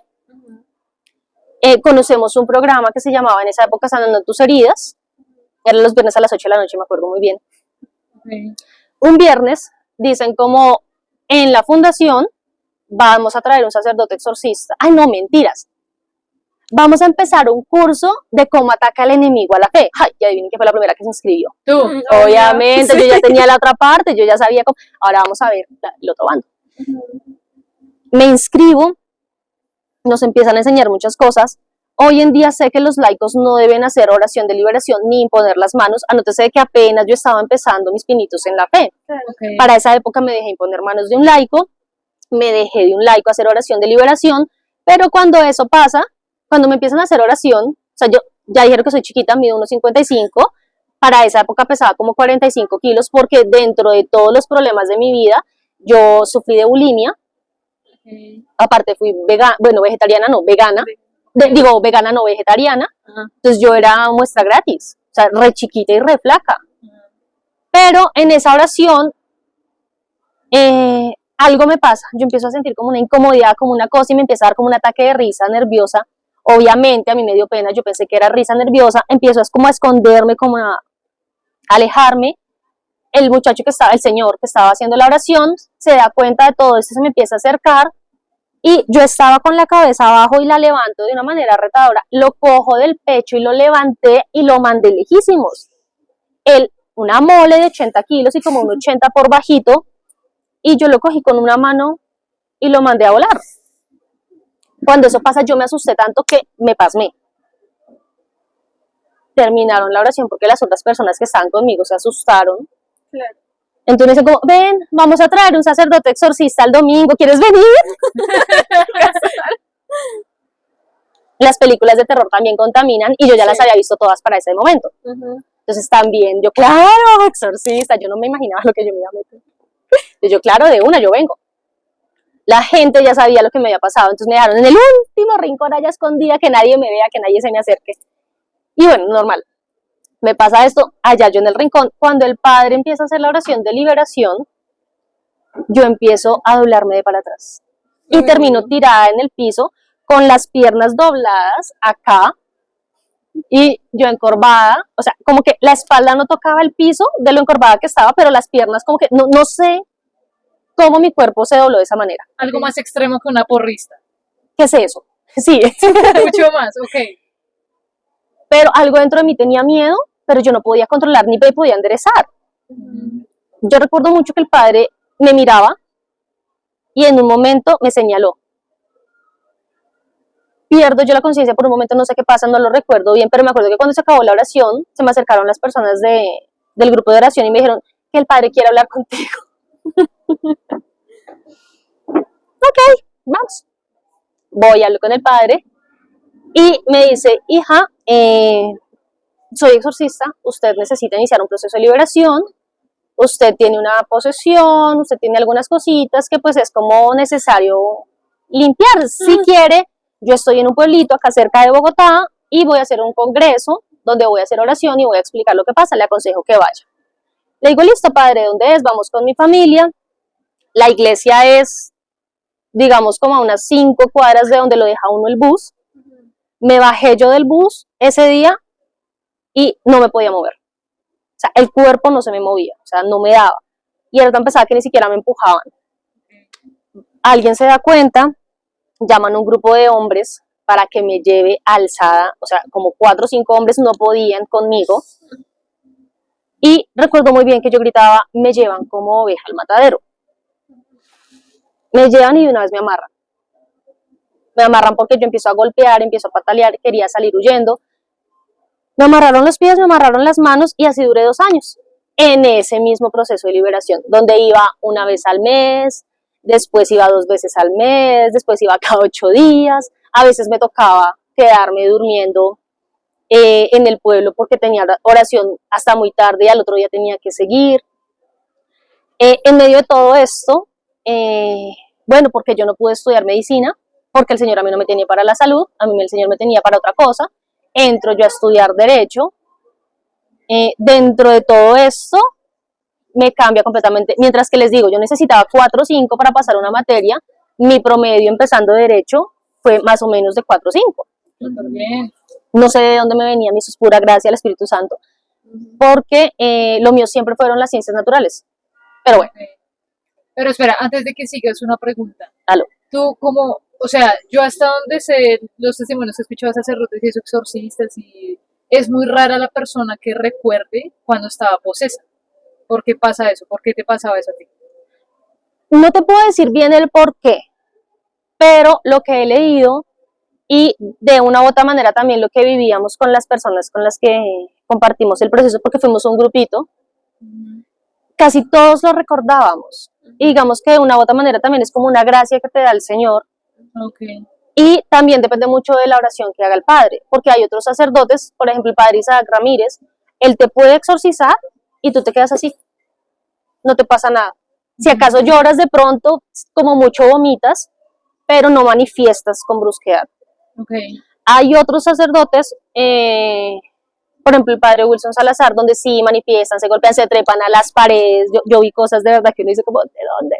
[SPEAKER 2] Conocemos un programa que se llamaba en esa época Sanando tus heridas. Eran los viernes a las 8 de la noche, me acuerdo muy bien.
[SPEAKER 1] Ok,
[SPEAKER 2] Un viernes dicen como en la fundación vamos a traer un sacerdote exorcista. Ay, no, mentiras. Vamos a empezar un curso de cómo ataca el enemigo a la fe. Ay, ya adivinen que fue la primera que se inscribió.
[SPEAKER 1] tú,
[SPEAKER 2] Obviamente, yo ya tenía la otra parte, yo ya sabía cómo. Ahora vamos a ver el otro bando. Me inscribo, nos empiezan a enseñar muchas cosas. Hoy en día sé que los laicos no deben hacer oración de liberación ni imponer las manos. Anótese de que apenas yo estaba empezando mis pinitos en la fe.
[SPEAKER 1] ok,
[SPEAKER 2] Para esa época me dejé imponer manos de un laico, me dejé de un laico a hacer oración de liberación, pero cuando eso pasa, cuando me empiezan a hacer oración, o sea, yo ya dijeron que soy chiquita, mido 1,55, para esa época pesaba como 45 kilos, porque dentro de todos los problemas de mi vida, yo sufrí de bulimia,
[SPEAKER 1] ok,
[SPEAKER 2] aparte fui vegana, bueno, vegetariana no, vegana, digo, vegana no, vegetariana,
[SPEAKER 1] ajá,
[SPEAKER 2] entonces yo era muestra gratis, o sea, re chiquita y re flaca, pero en esa oración, algo me pasa, yo empiezo a sentir como una incomodidad, como una cosa, y me empieza a dar como un ataque de risa nerviosa. Obviamente a mí me dio pena, yo pensé que era risa nerviosa, empiezo como a esconderme, como a alejarme. El muchacho que estaba, el señor que estaba haciendo la oración, se da cuenta de todo esto, se me empieza a acercar, y yo estaba con la cabeza abajo y la levanto de una manera retadora, lo cojo del pecho y lo levanté y lo mandé lejísimos. Él, una mole de 80 kilos y como un 80 por bajito, y yo lo cogí con una mano y lo mandé a volar. Cuando eso pasa, yo me asusté tanto que me pasmé. Terminaron la oración porque las otras personas que estaban conmigo se asustaron.
[SPEAKER 3] Claro.
[SPEAKER 2] Entonces me dicen como, ven, vamos a traer un sacerdote exorcista el domingo, ¿quieres venir? Las películas de terror también contaminan y yo ya las había visto todas para ese momento. Entonces también, yo, claro, exorcista, yo no me imaginaba lo que yo me iba a meter. Entonces yo, claro, de una, yo vengo. La gente ya sabía lo que me había pasado, entonces me dejaron en el último rincón allá escondida, que nadie me vea, que nadie se me acerque. Y bueno, normal. Me pasa esto allá yo en el rincón. Cuando el padre empieza a hacer la oración de liberación, yo empiezo a doblarme de para atrás. Y termino tirada en el piso, con las piernas dobladas acá, y yo encorvada, o sea, como que la espalda no tocaba el piso de lo encorvada que estaba, pero las piernas como que, no sé cómo mi cuerpo se dobló de esa manera.
[SPEAKER 1] algo más extremo que una porrista.
[SPEAKER 2] ¿Qué es eso? Sí,
[SPEAKER 1] Mucho más, ok.
[SPEAKER 2] pero algo dentro de mí tenía miedo, pero yo no podía controlar ni me podía enderezar. Yo recuerdo mucho que el padre me miraba y en un momento me señaló. Pierdo yo la conciencia por un momento, no sé qué pasa, no lo recuerdo bien, pero me acuerdo que cuando se acabó la oración, se me acercaron las personas del grupo de oración y me dijeron que el padre quiere hablar contigo. Ok, vamos. Voy, hablo con el padre y me dice, hija, soy exorcista, usted necesita iniciar un proceso de liberación, usted tiene una posesión, usted tiene algunas cositas que pues es como necesario limpiar. Si quiere, yo estoy en un pueblito acá cerca de Bogotá y voy a hacer un congreso donde voy a hacer oración y voy a explicar lo que pasa, le aconsejo que vaya. Le digo, listo, padre, ¿dónde es? Vamos con mi familia. La iglesia es, digamos, como a unas 5 cuadras de donde lo deja uno el bus. Me bajé yo del bus ese día y no me podía mover. O sea, el cuerpo no se me movía, o sea, no me daba. Y era tan pesada que ni siquiera me empujaban. Alguien se da cuenta, llaman a un grupo de hombres para que me lleve alzada, o sea, como 4 o 5 hombres no podían conmigo. Y recuerdo muy bien que yo gritaba, me llevan como oveja al matadero. Me llevan y de una vez me amarran. Me amarran porque yo empiezo a golpear, empiezo a patalear, quería salir huyendo. Me amarraron los pies, me amarraron las manos y así duré 2 años en ese mismo proceso de liberación, donde iba una vez al mes, después iba 2 veces al mes, después iba cada 8 días, a veces me tocaba quedarme durmiendo en el pueblo porque tenía oración hasta muy tarde y al otro día tenía que seguir. En medio de todo esto, bueno, porque yo no pude estudiar medicina, porque el Señor a mí no me tenía para la salud, a mí el Señor me tenía para otra cosa, entro yo a estudiar Derecho, dentro de todo esto me cambia completamente, mientras que les digo, yo necesitaba 4 o 5 para pasar una materia, mi promedio empezando Derecho fue más o menos de 4 o 5.
[SPEAKER 1] Bien.
[SPEAKER 2] No sé de dónde me venía, mi pura gracia al Espíritu Santo, porque lo mío siempre fueron las ciencias naturales. Pero bueno.
[SPEAKER 1] Pero espera, antes de que sigas, una pregunta.
[SPEAKER 2] Aló.
[SPEAKER 1] Tú como, o sea, yo hasta donde sé los testimonios que he escuchado de sacerdotes y exorcistas, y es muy rara la persona que recuerde cuando estaba posesa. ¿Por qué pasa eso? ¿Por qué te pasaba eso a ti?
[SPEAKER 2] No te puedo decir bien el por qué, pero lo que he leído y de una u otra manera también lo que vivíamos con las personas con las que compartimos el proceso, porque fuimos un grupito, casi todos lo recordábamos. Y digamos que de una u otra manera también es como una gracia que te da el Señor.
[SPEAKER 1] Okay.
[SPEAKER 2] Y también depende mucho de la oración que haga el Padre, porque hay otros sacerdotes, por ejemplo el Padre Isaac Ramírez, él te puede exorcizar y tú te quedas así, no te pasa nada. Si acaso lloras de pronto, como mucho vomitas, pero no manifiestas con brusquedad.
[SPEAKER 1] Okay.
[SPEAKER 2] Hay otros sacerdotes, por ejemplo el Padre Wilson Salazar, donde sí manifiestan, se golpean, se trepan a las paredes, yo vi cosas de verdad que uno dice como, ¿de dónde?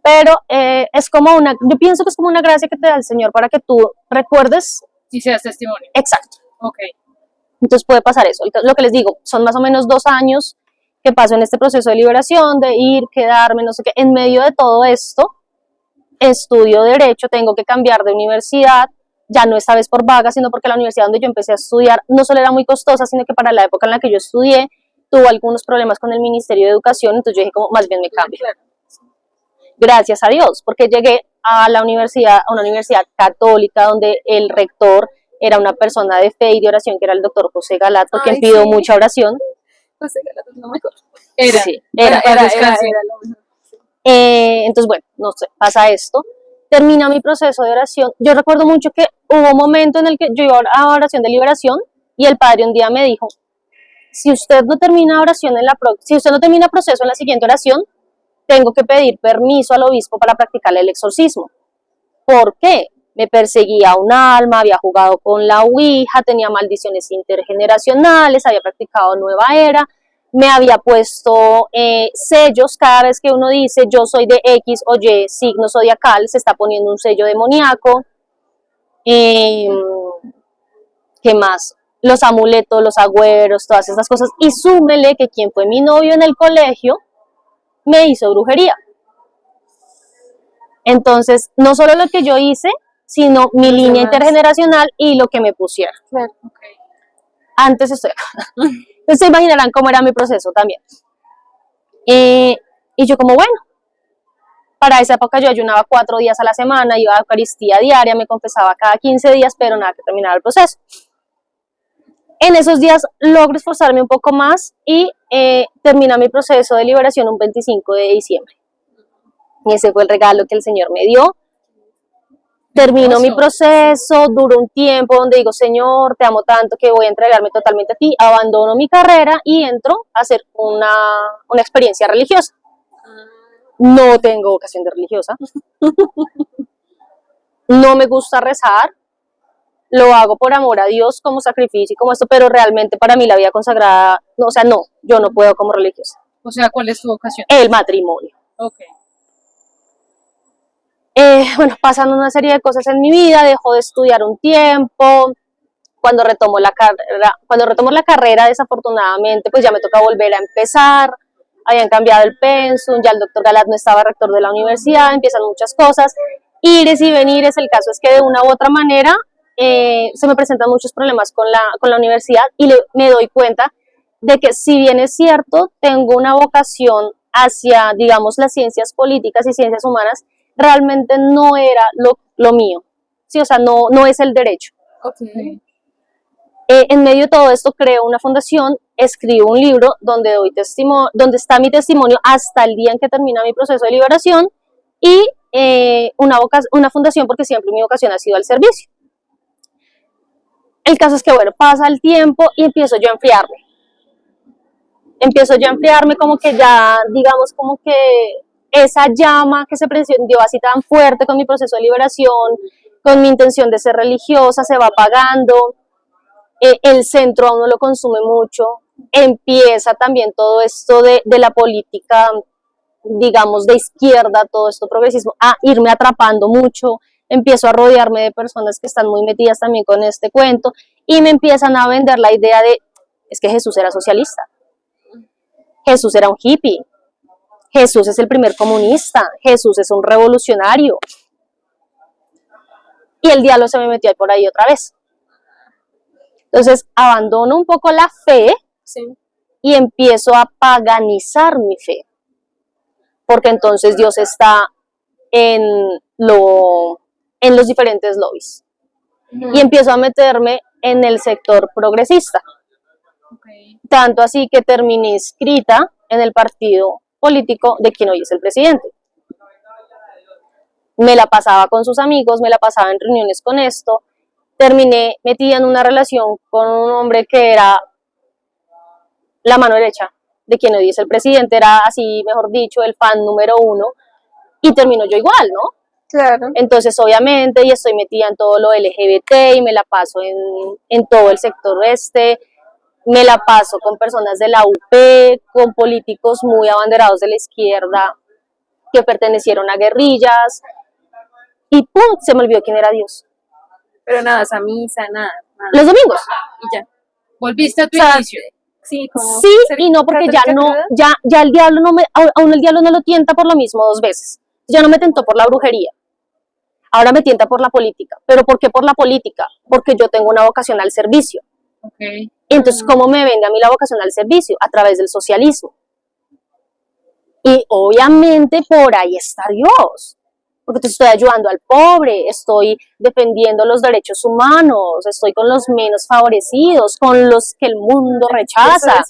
[SPEAKER 2] Pero es como yo pienso que es como una gracia que te da el Señor para que tú recuerdes.
[SPEAKER 1] Y seas testimonio.
[SPEAKER 2] Exacto.
[SPEAKER 1] Ok.
[SPEAKER 2] Entonces puede pasar eso. Lo que les digo, son más o menos 2 años que paso en este proceso de liberación, de ir, quedarme, no sé qué. En medio de todo esto, estudio Derecho, tengo que cambiar de universidad, ya no esta vez por vaga, sino porque la universidad donde yo empecé a estudiar no solo era muy costosa, sino que para la época en la que yo estudié, tuvo algunos problemas con el Ministerio de Educación, entonces yo dije como, más bien me cambio. Gracias a Dios, porque llegué a la universidad, a una universidad católica donde el rector era una persona de fe y de oración, que era el doctor José Galato, quien pidió mucha oración.
[SPEAKER 3] José Galato es lo mejor.
[SPEAKER 1] Era,
[SPEAKER 2] Sí,
[SPEAKER 1] era
[SPEAKER 3] Era lo mejor.
[SPEAKER 2] entonces, bueno, no sé, pasa esto. Termina mi proceso de oración. Yo recuerdo mucho que hubo un momento en el que yo iba a oración de liberación y el padre un día me dijo, si usted no termina oración si usted no termina proceso en la siguiente oración, tengo que pedir permiso al obispo para practicar el exorcismo. ¿Por qué? Me perseguía un alma, había jugado con la ouija, tenía maldiciones intergeneracionales, había practicado nueva era, me había puesto sellos. Cada vez que uno dice yo soy de X o Y signo zodiacal, se está poniendo un sello demoníaco. ¿Qué más? Los amuletos, los agüeros, todas estas cosas. Y súmele que quien fue mi novio en el colegio me hizo brujería. Entonces, no solo lo que yo hice, sino mi línea intergeneracional y lo que me pusieron.
[SPEAKER 3] Claro.
[SPEAKER 1] Okay.
[SPEAKER 2] Antes estoy acá. Entonces, se imaginarán cómo era mi proceso también. Y yo como, bueno, para esa época yo ayunaba 4 días a la semana, iba a Eucaristía diaria, me confesaba cada 15 días, pero nada que terminaba el proceso. En esos días logro esforzarme un poco más y termina mi proceso de liberación un 25 de diciembre. Y ese fue el regalo que el Señor me dio. Termino mi proceso, duró un tiempo donde digo, Señor, te amo tanto que voy a entregarme totalmente a ti, abandono mi carrera y entro a hacer una experiencia religiosa. No tengo vocación de religiosa. No me gusta rezar. Lo hago por amor a Dios como sacrificio y como esto, pero realmente para mí la vida consagrada, no, o sea, no, yo no puedo como religiosa.
[SPEAKER 1] O sea, ¿cuál es tu vocación?
[SPEAKER 2] El matrimonio.
[SPEAKER 1] Ok.
[SPEAKER 2] Bueno, pasan una serie de cosas en mi vida, dejo de estudiar un tiempo, cuando retomo la carrera, desafortunadamente, pues ya me toca volver a empezar, habían cambiado el pensum, ya el doctor Galat no estaba rector de la universidad, empiezan muchas cosas, ires y venires. El caso es que de una u otra manera se me presentan muchos problemas con la universidad y me doy cuenta de que si bien es cierto, tengo una vocación hacia, digamos, las ciencias políticas y ciencias humanas, realmente no era lo mío, sí, o sea, no es el derecho.
[SPEAKER 3] Okay.
[SPEAKER 2] En medio de todo esto creo una fundación, escribo un libro donde doy donde está mi testimonio hasta el día en que termina mi proceso de liberación, y una fundación porque siempre mi vocación ha sido al servicio. El caso es que, bueno, pasa el tiempo y empiezo yo a enfriarme. Como que ya, digamos, como que esa llama que se prendió así tan fuerte con mi proceso de liberación, con mi intención de ser religiosa, se va apagando. El centro aún no lo consume mucho, empieza también todo esto de la política, digamos, de izquierda, todo esto progresismo, a irme atrapando mucho, empiezo a rodearme de personas que están muy metidas también con este cuento, y me empiezan a vender la idea de, es que Jesús era socialista, Jesús era un hippie, Jesús es el primer comunista, Jesús es un revolucionario, y el diablo se me metió por ahí otra vez. Entonces abandono un poco la fe,
[SPEAKER 3] Sí.
[SPEAKER 2] y empiezo a paganizar mi fe, porque entonces Dios está en los diferentes lobbies, y empiezo a meterme en el sector progresista,
[SPEAKER 1] Okay.
[SPEAKER 2] tanto así que terminé inscrita en el partido político de quien hoy es el presidente. Me la pasaba con sus amigos, me la pasaba en reuniones con esto, terminé metida en una relación con un hombre que era la mano derecha de quien hoy es el presidente, era así, mejor dicho, el fan número 1, y termino yo igual, ¿no?
[SPEAKER 3] Claro.
[SPEAKER 2] Entonces, obviamente, y estoy metida en todo lo LGBT, y me la paso en todo el sector me la paso con personas de la UP, con políticos muy abanderados de la izquierda, que pertenecieron a guerrillas, y ¡pum!, se me olvidó quién era Dios.
[SPEAKER 3] Pero nada, esa misa, nada.
[SPEAKER 2] Los domingos.
[SPEAKER 3] Y ya.
[SPEAKER 1] Volviste a tu
[SPEAKER 2] O sea,
[SPEAKER 1] inicio.
[SPEAKER 3] Sí, como
[SPEAKER 2] Sí
[SPEAKER 3] ser
[SPEAKER 2] y no, porque ya
[SPEAKER 3] católica
[SPEAKER 2] no,
[SPEAKER 3] cruda.
[SPEAKER 2] ya el diablo aún el diablo no lo tienta por lo mismo 2 veces. Ya no me tentó por la brujería, ahora me tienta por la política. ¿Pero por qué por la política? Porque yo tengo una vocación al servicio.
[SPEAKER 1] Okay.
[SPEAKER 2] Entonces, ¿cómo me vende a mí la vocación al servicio? A través del socialismo. Y obviamente por ahí está Dios, porque te estoy ayudando al pobre, estoy defendiendo los derechos humanos, estoy con los menos favorecidos, con los que el mundo rechaza.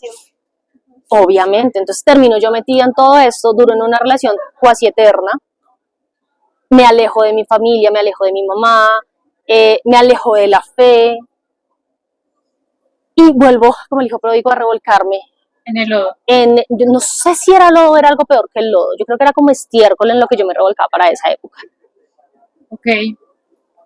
[SPEAKER 2] Obviamente, entonces termino yo metida en todo esto, duro en una relación cuasi eterna, me alejo de mi familia, me alejo de mi mamá, me alejo de la fe, y vuelvo, como el hijo pródigo, a revolcarme
[SPEAKER 1] En el lodo.
[SPEAKER 2] yo no sé si era lodo o era algo peor que el lodo, yo creo que era como estiércol en lo que yo me revolcaba para esa época.
[SPEAKER 1] Okay.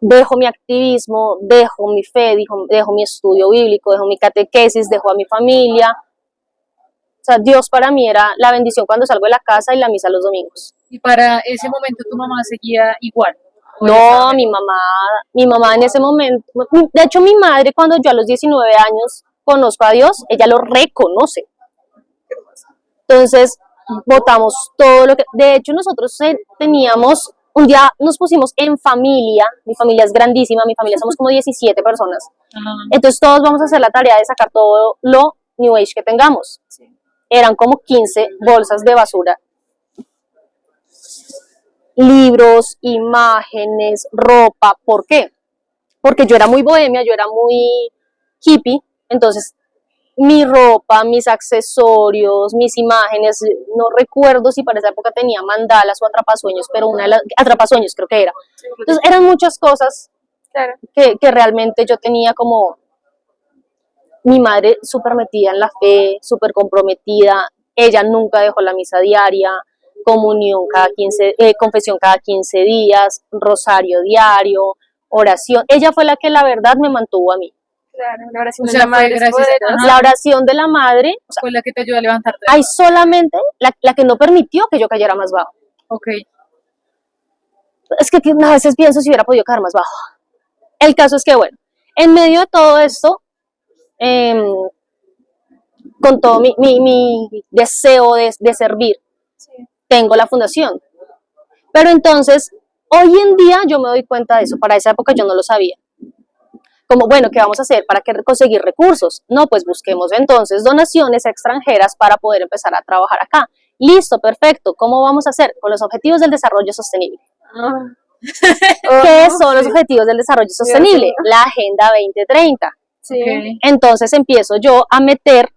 [SPEAKER 2] Dejo mi activismo, dejo mi fe, dejo mi estudio bíblico, dejo mi catequesis, dejo a mi familia. O sea, Dios para mí era la bendición cuando salgo de la casa y la misa los domingos.
[SPEAKER 1] Y para ese momento tu mamá seguía igual. ¿O ella
[SPEAKER 2] No,
[SPEAKER 1] estaba-
[SPEAKER 2] mi mamá en ese momento, de hecho mi madre cuando yo a los 19 años conozco a Dios, ella lo reconoce. Entonces, votamos todo lo que, de hecho nosotros teníamos, un día nos pusimos en familia, mi familia es grandísima, mi familia somos como 17 personas,
[SPEAKER 1] Ah,
[SPEAKER 2] entonces todos vamos a hacer la tarea de sacar todo lo New Age que tengamos. Eran como 15 bolsas de basura, libros, imágenes, ropa. ¿Por qué? Porque yo era muy bohemia, yo era muy hippie, entonces mi ropa, mis accesorios, mis imágenes, no recuerdo si para esa época tenía mandalas o atrapasueños, pero una de las, atrapasueños creo que era. Entonces eran muchas cosas
[SPEAKER 3] Claro.
[SPEAKER 2] que realmente yo tenía como mi madre súper metida en la fe, súper comprometida, ella nunca dejó la misa diaria, comunión cada 15, confesión cada 15 días, rosario diario, oración, ella fue la que la verdad me mantuvo a mí.
[SPEAKER 3] Claro, la oración
[SPEAKER 1] O
[SPEAKER 3] de
[SPEAKER 1] sea,
[SPEAKER 3] la
[SPEAKER 1] fue
[SPEAKER 3] madre es
[SPEAKER 1] gracias-
[SPEAKER 3] poderosa.
[SPEAKER 1] Ajá.
[SPEAKER 2] La oración de la madre, o sea,
[SPEAKER 1] fue la que te ayudó a levantarte.
[SPEAKER 2] hay solamente la que no permitió que yo cayera más bajo.
[SPEAKER 1] Okay.
[SPEAKER 2] Es que a veces pienso si hubiera podido caer más bajo. El caso es que, bueno, en medio de todo esto, con todo mi deseo de servir,
[SPEAKER 3] Sí.
[SPEAKER 2] tengo la fundación. Pero entonces, hoy en día yo me doy cuenta de eso, para esa época yo no lo sabía. Como, bueno, ¿qué vamos a hacer para conseguir recursos? No, pues busquemos entonces donaciones extranjeras para poder empezar a trabajar acá. Listo, perfecto. ¿Cómo vamos a hacer? Con los objetivos del desarrollo sostenible. ¿Qué son los objetivos del desarrollo sostenible? La Agenda 2030.
[SPEAKER 3] Sí.
[SPEAKER 1] Ok.
[SPEAKER 2] Entonces empiezo yo a meter,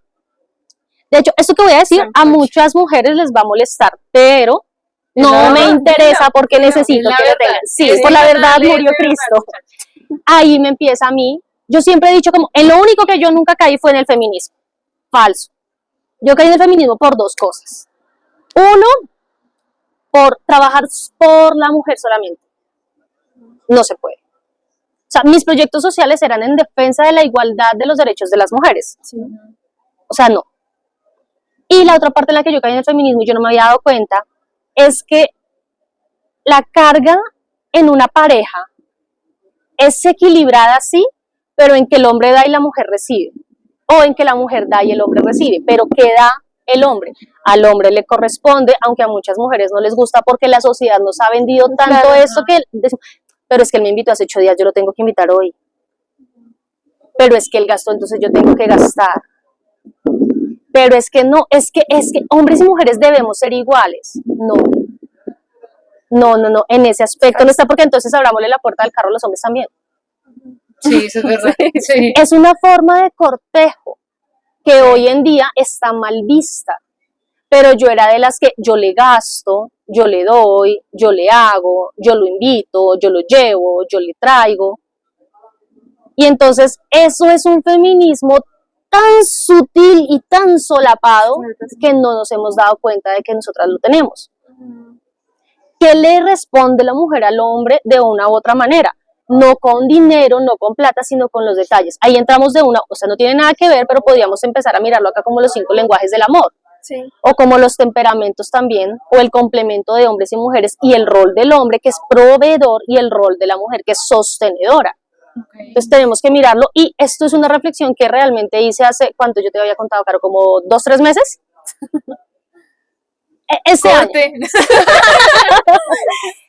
[SPEAKER 2] de hecho, esto que voy a decir a
[SPEAKER 3] Sancocho.
[SPEAKER 2] muchas mujeres les va a molestar, pero
[SPEAKER 1] Es
[SPEAKER 2] no
[SPEAKER 1] la
[SPEAKER 2] me
[SPEAKER 1] verdad,
[SPEAKER 2] interesa porque
[SPEAKER 1] es
[SPEAKER 2] necesito
[SPEAKER 1] la
[SPEAKER 2] que lo
[SPEAKER 1] verdad.
[SPEAKER 2] tengan. Sí,
[SPEAKER 1] Este
[SPEAKER 2] por la verdad
[SPEAKER 1] canal es
[SPEAKER 2] murió
[SPEAKER 1] de verdad,
[SPEAKER 2] Cristo.
[SPEAKER 1] muchachos.
[SPEAKER 2] Ahí me empieza a mí. Yo siempre he dicho como, en lo único que yo nunca caí fue en el feminismo. Falso. Yo caí en el feminismo por dos cosas. Uno, por trabajar por la mujer solamente. No se puede. O sea, mis proyectos sociales eran en defensa de la igualdad de los derechos de las mujeres.
[SPEAKER 3] Sí.
[SPEAKER 2] O sea, no. Y la otra parte en la que yo caí en el feminismo y yo no me había dado cuenta es que la carga en una pareja es equilibrada, sí, pero en que el hombre da y la mujer recibe. O en que la mujer da y el hombre recibe. Pero ¿qué da el hombre? Al hombre le corresponde, aunque a muchas mujeres no les gusta porque la sociedad nos ha vendido tanto
[SPEAKER 3] Claro,
[SPEAKER 2] esto que... Pero es que él me invitó hace 8 días, yo lo tengo que invitar hoy. Pero es que él gastó, entonces yo tengo que gastar. Pero es que no, es que hombres y mujeres debemos ser iguales. No. No, en ese aspecto no está, porque entonces abramosle la puerta del carro a los hombres también.
[SPEAKER 1] Sí, eso es verdad. Sí.
[SPEAKER 2] Es una forma de cortejo que hoy en día está mal vista, pero yo era de las que yo le gasto, yo le doy, yo le hago, yo lo invito, yo lo llevo, yo le traigo. Y entonces eso es un feminismo tan sutil y tan solapado que no nos hemos dado cuenta de que nosotras lo tenemos. ¿Qué le responde la mujer al hombre de una u otra manera? No con dinero, no con plata, sino con los detalles. Ahí entramos de una, o sea, no tiene nada que ver, pero podríamos empezar a mirarlo acá como los 5 lenguajes del amor,
[SPEAKER 3] Sí.
[SPEAKER 2] o como los temperamentos también, o el complemento de hombres y mujeres, y el rol del hombre que es proveedor y el rol de la mujer que es sostenedora.
[SPEAKER 1] Okay.
[SPEAKER 2] Entonces tenemos que mirarlo, y esto es una reflexión que realmente hice hace, ¿cuánto yo te había contado, Caro? ¿Como 2, 3 meses? Este año.
[SPEAKER 1] Corte.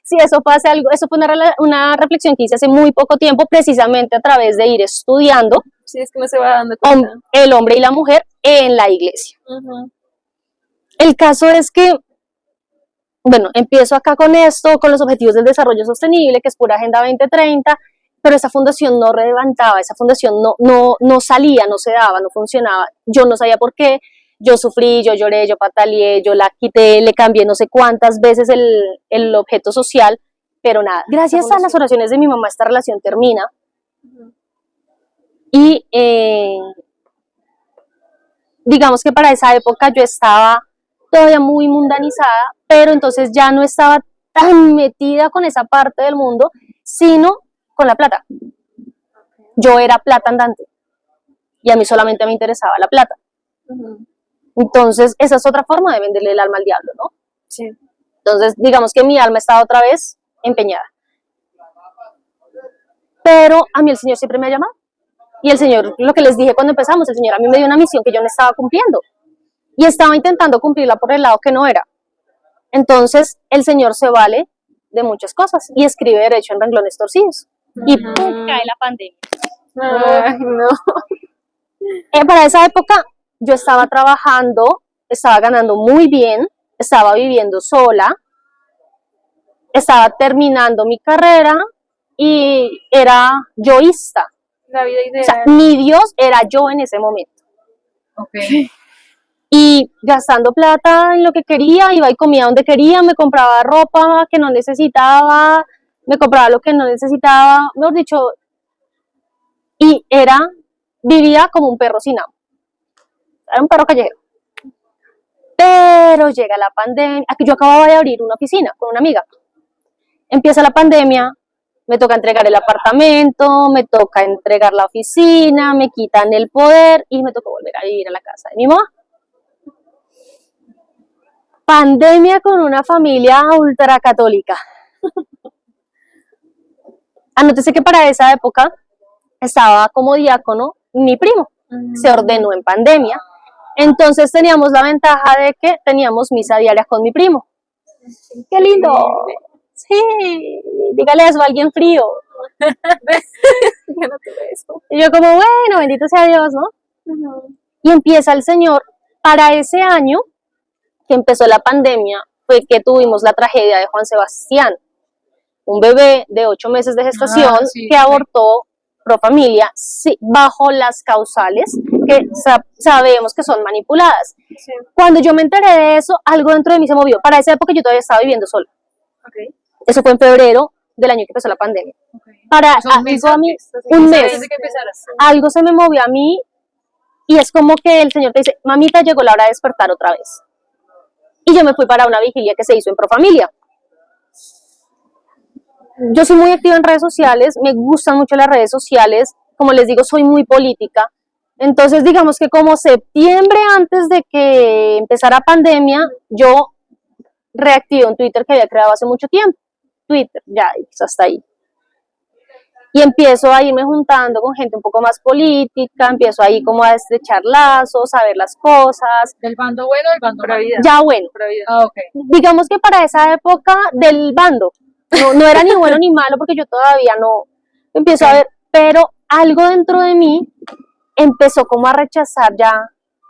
[SPEAKER 2] Sí, eso fue hace algo, eso fue una reflexión que hice hace muy poco tiempo, precisamente a través de ir estudiando
[SPEAKER 3] Sí, es que no se va dando cuenta.
[SPEAKER 2] el hombre y la mujer en la iglesia.
[SPEAKER 3] Ujú.
[SPEAKER 2] El caso es que, bueno, empiezo acá con esto, con los objetivos del desarrollo sostenible, que es pura Agenda 2030, pero esa fundación no levantaba, esa fundación no salía, no se daba, no funcionaba. Yo no sabía por qué. Yo sufrí, yo lloré, yo pataleé, yo la quité, le cambié no sé cuántas veces el objeto social, pero nada. Gracias a las oraciones de mi mamá esta relación termina. Y digamos que para esa época yo estaba todavía muy mundanizada, pero entonces ya no estaba tan metida con esa parte del mundo, sino con la plata. Yo era plata andante y a mí solamente me interesaba la plata.
[SPEAKER 3] Ujú.
[SPEAKER 2] Entonces, esa es otra forma de venderle el alma al diablo, ¿no?
[SPEAKER 3] Sí.
[SPEAKER 2] Entonces, digamos que mi alma estaba otra vez empeñada. Pero a mí el Señor siempre me ha llamado. Y el Señor, lo que les dije cuando empezamos, el Señor a mí me dio una misión que yo no estaba cumpliendo. Y estaba intentando cumplirla por el lado que no era. Entonces, el Señor se vale de muchas cosas y escribe derecho en renglones torcidos. Y ¡pum!, cae la pandemia.
[SPEAKER 3] Ay, no.
[SPEAKER 2] Para esa época yo estaba trabajando, estaba ganando muy bien, estaba viviendo sola, estaba terminando mi carrera y era yoísta.
[SPEAKER 3] La vida
[SPEAKER 2] O sea,
[SPEAKER 3] ideal.
[SPEAKER 2] mi Dios era yo en ese momento.
[SPEAKER 1] Okay.
[SPEAKER 2] Y gastando plata en lo que quería, iba y comía donde quería, me compraba ropa que no necesitaba, me compraba lo que no necesitaba, mejor dicho, y vivía como un perro sin amo. Era un perro callejero. Pero llega la pandemia, aquí yo acababa de abrir una oficina con una amiga. Empieza la pandemia, me toca entregar el apartamento, me toca entregar la oficina, me quitan el poder y me tocó volver a vivir a la casa de mi mamá. Pandemia con una familia ultracatólica. Anótese que para esa época estaba como diácono mi primo, se ordenó en pandemia. Entonces teníamos la ventaja de que teníamos misa diaria con mi primo. ¡Qué lindo! Sí, dígale eso a alguien frío.
[SPEAKER 3] Yo no tuve eso.
[SPEAKER 2] Y yo como, bueno, bendito sea Dios, ¿no?
[SPEAKER 3] Ujú.
[SPEAKER 2] Y empieza el Señor. Para ese año que empezó la pandemia fue que tuvimos la tragedia de Juan Sebastián, un bebé de 8 meses de gestación
[SPEAKER 1] Sí,
[SPEAKER 2] que abortó pro familia, sí, bajo las causales que sabemos que son manipuladas.
[SPEAKER 3] Sí.
[SPEAKER 2] Cuando yo me enteré de eso, algo dentro de mí se movió. Para esa época yo todavía estaba viviendo sola.
[SPEAKER 3] Ok.
[SPEAKER 2] Eso fue en febrero del año que empezó la pandemia. Para
[SPEAKER 1] Son meses
[SPEAKER 2] algo a mí,
[SPEAKER 3] antes,
[SPEAKER 2] un mes,
[SPEAKER 1] antes de que empezaras.
[SPEAKER 2] algo se me movió a mí y es como que el Señor te dice, mamita, llegó la hora de despertar otra vez. Y yo me fui para una vigilia que se hizo en Profamilia. Yo soy muy activa en redes sociales, me gustan mucho las redes sociales, como les digo, soy muy política. Entonces, digamos que como septiembre antes de que empezara pandemia, yo reactivé un Twitter que había creado hace mucho tiempo. Twitter, ya, hasta ahí. Y empiezo a irme juntando con gente un poco más política, empiezo ahí como a estrechar lazos, a ver las cosas.
[SPEAKER 1] ¿Del bando bueno o del bando malo?
[SPEAKER 2] Ya bueno,
[SPEAKER 1] Ah, ok.
[SPEAKER 2] digamos que para esa época del bando, no era ni bueno ni malo porque yo todavía no empiezo a ver, pero algo dentro de mí empezó como a rechazar ya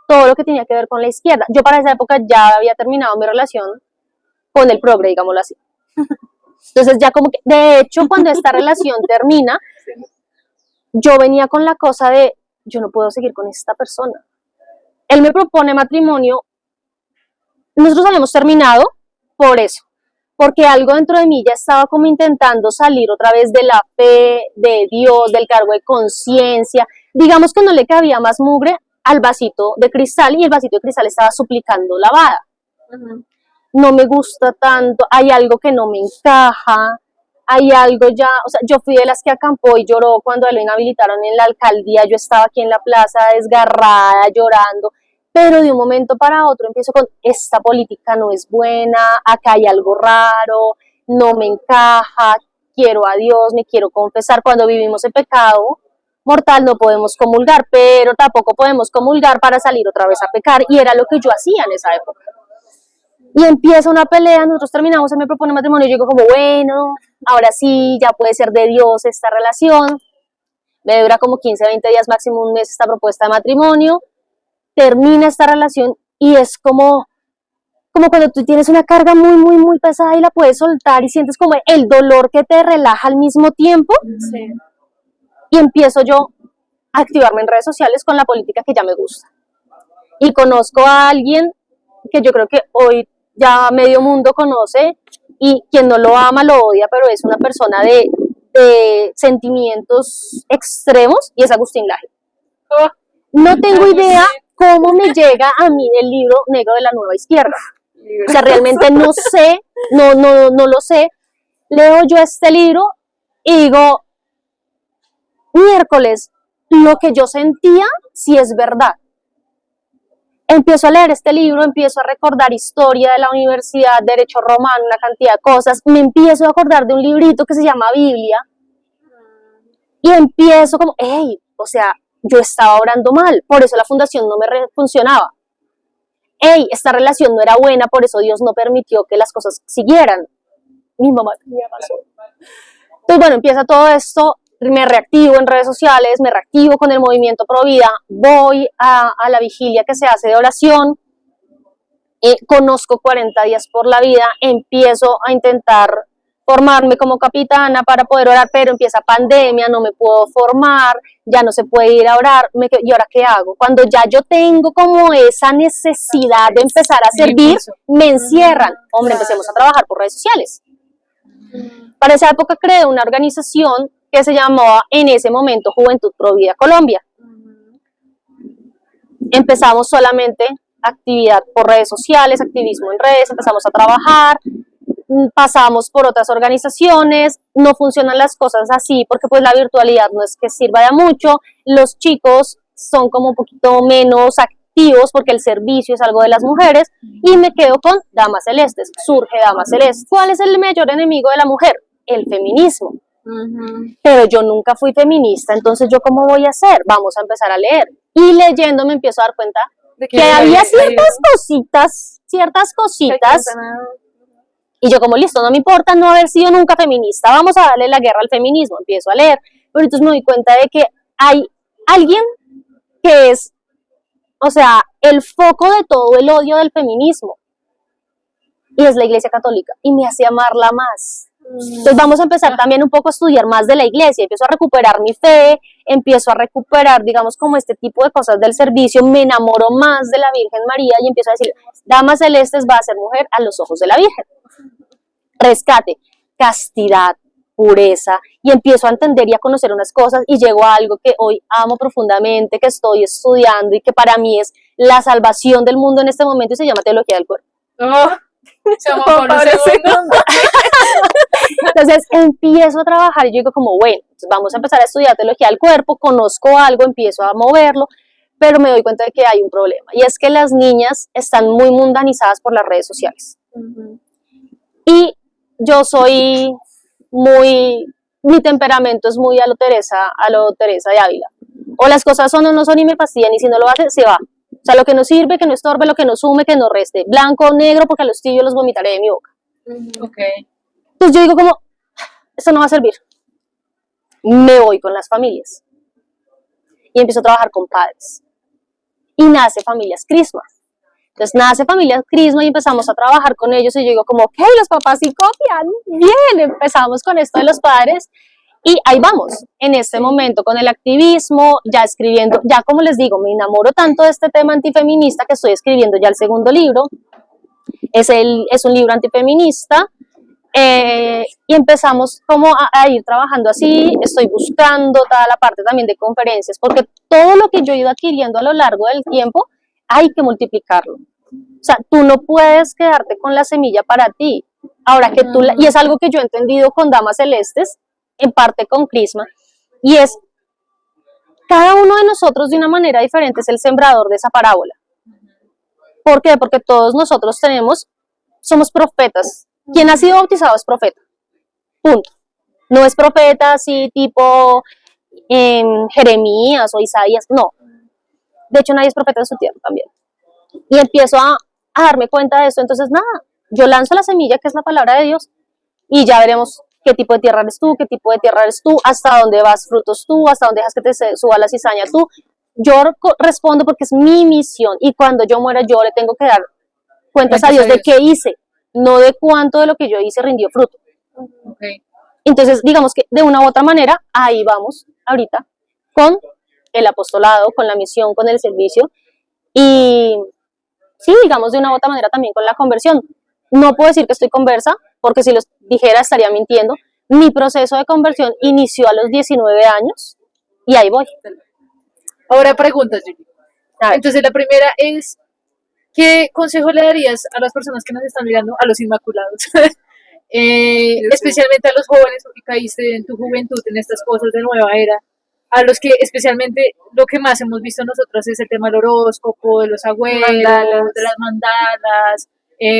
[SPEAKER 2] todo lo que tenía que ver con la izquierda. Yo para esa época ya había terminado mi relación con el progre, digámoslo así. Entonces ya como que, de hecho, cuando esta relación termina, yo venía con la cosa de, yo no puedo seguir con esta persona. Él me propone matrimonio, nosotros habíamos terminado por eso, porque algo dentro de mí ya estaba como intentando salir otra vez de la fe, de Dios, del cargo de conciencia. Digamos que no le cabía más mugre al vasito de cristal y el vasito de cristal estaba suplicando lavada. No me gusta tanto, hay algo que no me encaja, hay algo ya, o sea, yo fui de las que acampó y lloró cuando lo inhabilitaron en la alcaldía, yo estaba aquí en la plaza desgarrada, llorando, pero de un momento para otro empiezo con, esta política no es buena, acá hay algo raro, no me encaja, quiero a Dios, me quiero confesar, cuando vivimos en pecado mortal no podemos comulgar, pero tampoco podemos comulgar para salir otra vez a pecar, y era lo que yo hacía en esa época. Y empieza una pelea, nosotros terminamos, él me propone matrimonio, y yo digo como, bueno, ahora sí, ya puede ser de Dios esta relación, me dura como 15, 20 días, máximo un mes esta propuesta de matrimonio, termina esta relación y es como cuando tú tienes una carga muy, muy, muy pesada y la puedes soltar y sientes como el dolor que te relaja al mismo tiempo.
[SPEAKER 3] Sí.
[SPEAKER 2] Y empiezo yo a activarme en redes sociales con la política que ya me gusta. Y conozco a alguien que yo creo que hoy ya medio mundo conoce y quien no lo ama lo odia, pero es una persona de sentimientos extremos y es Agustín Laje. No tengo idea cómo me llega a mí el libro negro de la nueva izquierda. O sea, realmente no sé, no lo sé. Leo yo este libro y digo, miércoles, lo que yo sentía sí es verdad. Empiezo a leer este libro, empiezo a recordar historia de la universidad, derecho romano, una cantidad de cosas. Me empiezo a acordar de un librito que se llama Biblia y empiezo como, hey, o sea, yo estaba orando mal, por eso la fundación no me funcionaba. Hey, esta relación no era buena, por eso Dios no permitió que las cosas siguieran. Mi mamá tenía razón. Entonces, bueno, empieza todo esto, me reactivo en redes sociales, me reactivo con el movimiento Pro Vida, voy a la vigilia que se hace de oración, conozco 40 días por la vida, empiezo a intentar formarme como capitana para poder orar, pero empieza pandemia, no me puedo formar, ya no se puede ir a orar, ¿y ahora qué hago? Cuando ya yo tengo como esa necesidad de empezar a servir, me encierran. Hombre, empecemos a trabajar por redes sociales. Para esa época creé una organización que se llamaba en ese momento Juventud Pro Vida Colombia. Empezamos solamente actividad por redes sociales, activismo en redes, empezamos a trabajar, pasamos por otras organizaciones, no funcionan las cosas así porque pues la virtualidad no es que sirva de mucho, los chicos son como un poquito menos activos porque el servicio es algo de las mujeres y me quedo con Damas Celestes, surge Damas Celestes. ¿Cuál es el mayor enemigo de la mujer? El feminismo. Pero yo nunca fui feminista, entonces ¿yo cómo voy a hacer? Vamos a empezar a leer. Y leyendo me empiezo a dar cuenta
[SPEAKER 3] ¿De
[SPEAKER 2] que había ciertas cositas. Y yo como, listo, no me importa no haber sido nunca feminista, vamos a darle la guerra al feminismo, empiezo a leer, pero entonces me doy cuenta de que hay alguien que es, o sea, el foco de todo el odio del feminismo, y es la Iglesia Católica, y me hace amarla más. Entonces vamos a empezar también un poco a estudiar más de la iglesia, empiezo a recuperar mi fe, empiezo a recuperar, digamos, como este tipo de cosas del servicio, me enamoro más de la Virgen María y empiezo a decir, Damas Celestes va a ser mujer a los ojos de la Virgen. Rescate, castidad, pureza, y empiezo a entender y a conocer unas cosas y llego a algo que hoy amo profundamente, que estoy estudiando y que para mí es la salvación del mundo en este momento y se llama teología del cuerpo.
[SPEAKER 1] Oh, se llama Pablo II.
[SPEAKER 2] Entonces empiezo a trabajar y yo digo como, bueno, vamos a empezar a estudiar teología del cuerpo, conozco algo, empiezo a moverlo, pero me doy cuenta de que hay un problema y es que las niñas están muy mundanizadas por las redes sociales. Y yo soy mi temperamento es muy a lo Teresa de Ávila. O las cosas son o no son y me fastidian y si no lo hace, se va. O sea, lo que no sirve, que no estorbe, lo que no sume, que no reste. Blanco o negro, porque a los tibios los vomitaré de mi boca.
[SPEAKER 1] Okay.
[SPEAKER 2] Entonces yo digo como, esto no va a servir. Me voy con las familias. Y empiezo a trabajar con padres. Y nace Familias Crisma. Entonces nace Familias Crisma y empezamos a trabajar con ellos y yo digo como, ok, los papás sí copian, bien, empezamos con esto de los padres y ahí vamos, en este momento con el activismo, ya escribiendo, ya como les digo, me enamoro tanto de este tema antifeminista que estoy escribiendo ya el segundo libro, es un libro antifeminista y empezamos como a ir trabajando así, estoy buscando toda la parte también de conferencias, porque todo lo que yo he ido adquiriendo a lo largo del tiempo, hay que multiplicarlo. O sea, tú no puedes quedarte con la semilla para ti. Ahora que y es algo que yo he entendido con Damas Celestes, en parte con Crisma, y es, cada uno de nosotros de una manera diferente es el sembrador de esa parábola. ¿Por qué? Porque todos nosotros somos profetas. Quien ha sido bautizado es profeta. Punto. No es profeta así tipo Jeremías o Isaías, no. De hecho, nadie es profeta en su tierra también. Y empiezo a darme cuenta de eso. Entonces, nada, yo lanzo la semilla, que es la palabra de Dios, y ya veremos qué tipo de tierra eres tú, qué tipo de tierra eres tú, hasta dónde vas frutos tú, hasta dónde dejas que te suba la cizaña tú. Yo respondo porque es mi misión, y cuando yo muera, yo le tengo que dar cuentas a Dios de qué hice, no de cuánto de lo que yo hice rindió fruto.
[SPEAKER 1] Okay.
[SPEAKER 2] Entonces, digamos que de una u otra manera, ahí vamos ahorita con el apostolado, con la misión, con el servicio, y sí, digamos de una u otra manera también con la conversión. No puedo decir que estoy conversa, porque si lo dijera estaría mintiendo. Mi proceso de conversión inició a los 19 años y ahí voy.
[SPEAKER 1] Ahora preguntas, Julie. Entonces la primera es, ¿qué consejo le darías a las personas que nos están mirando, a los inmaculados? Especialmente a los jóvenes, porque caíste en tu juventud en estas cosas de nueva era, a los que especialmente lo que más hemos visto nosotros es el tema del horóscopo, de los agüeros, de las mandalas,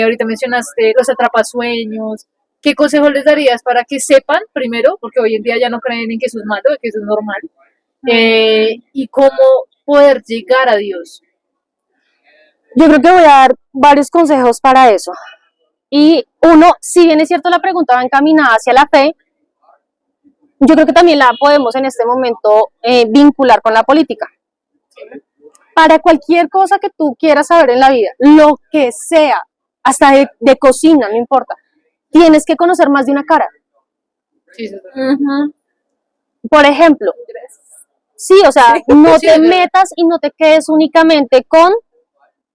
[SPEAKER 1] ahorita mencionaste los atrapasueños. ¿Qué consejo les darías para que sepan, primero, porque hoy en día ya no creen en que eso es malo, que eso es normal, y cómo poder llegar a Dios?
[SPEAKER 2] Yo creo que voy a dar varios consejos para eso. Y uno, si bien es cierto la pregunta va encaminada hacia la fe, yo creo que también la podemos en este momento vincular con la política. Para cualquier cosa que tú quieras saber en la vida, lo que sea, hasta de cocina, no importa, tienes que conocer más de una cara.
[SPEAKER 1] Sí, sí.
[SPEAKER 2] Por ejemplo, sí, o sea, no te metas y no te quedes únicamente con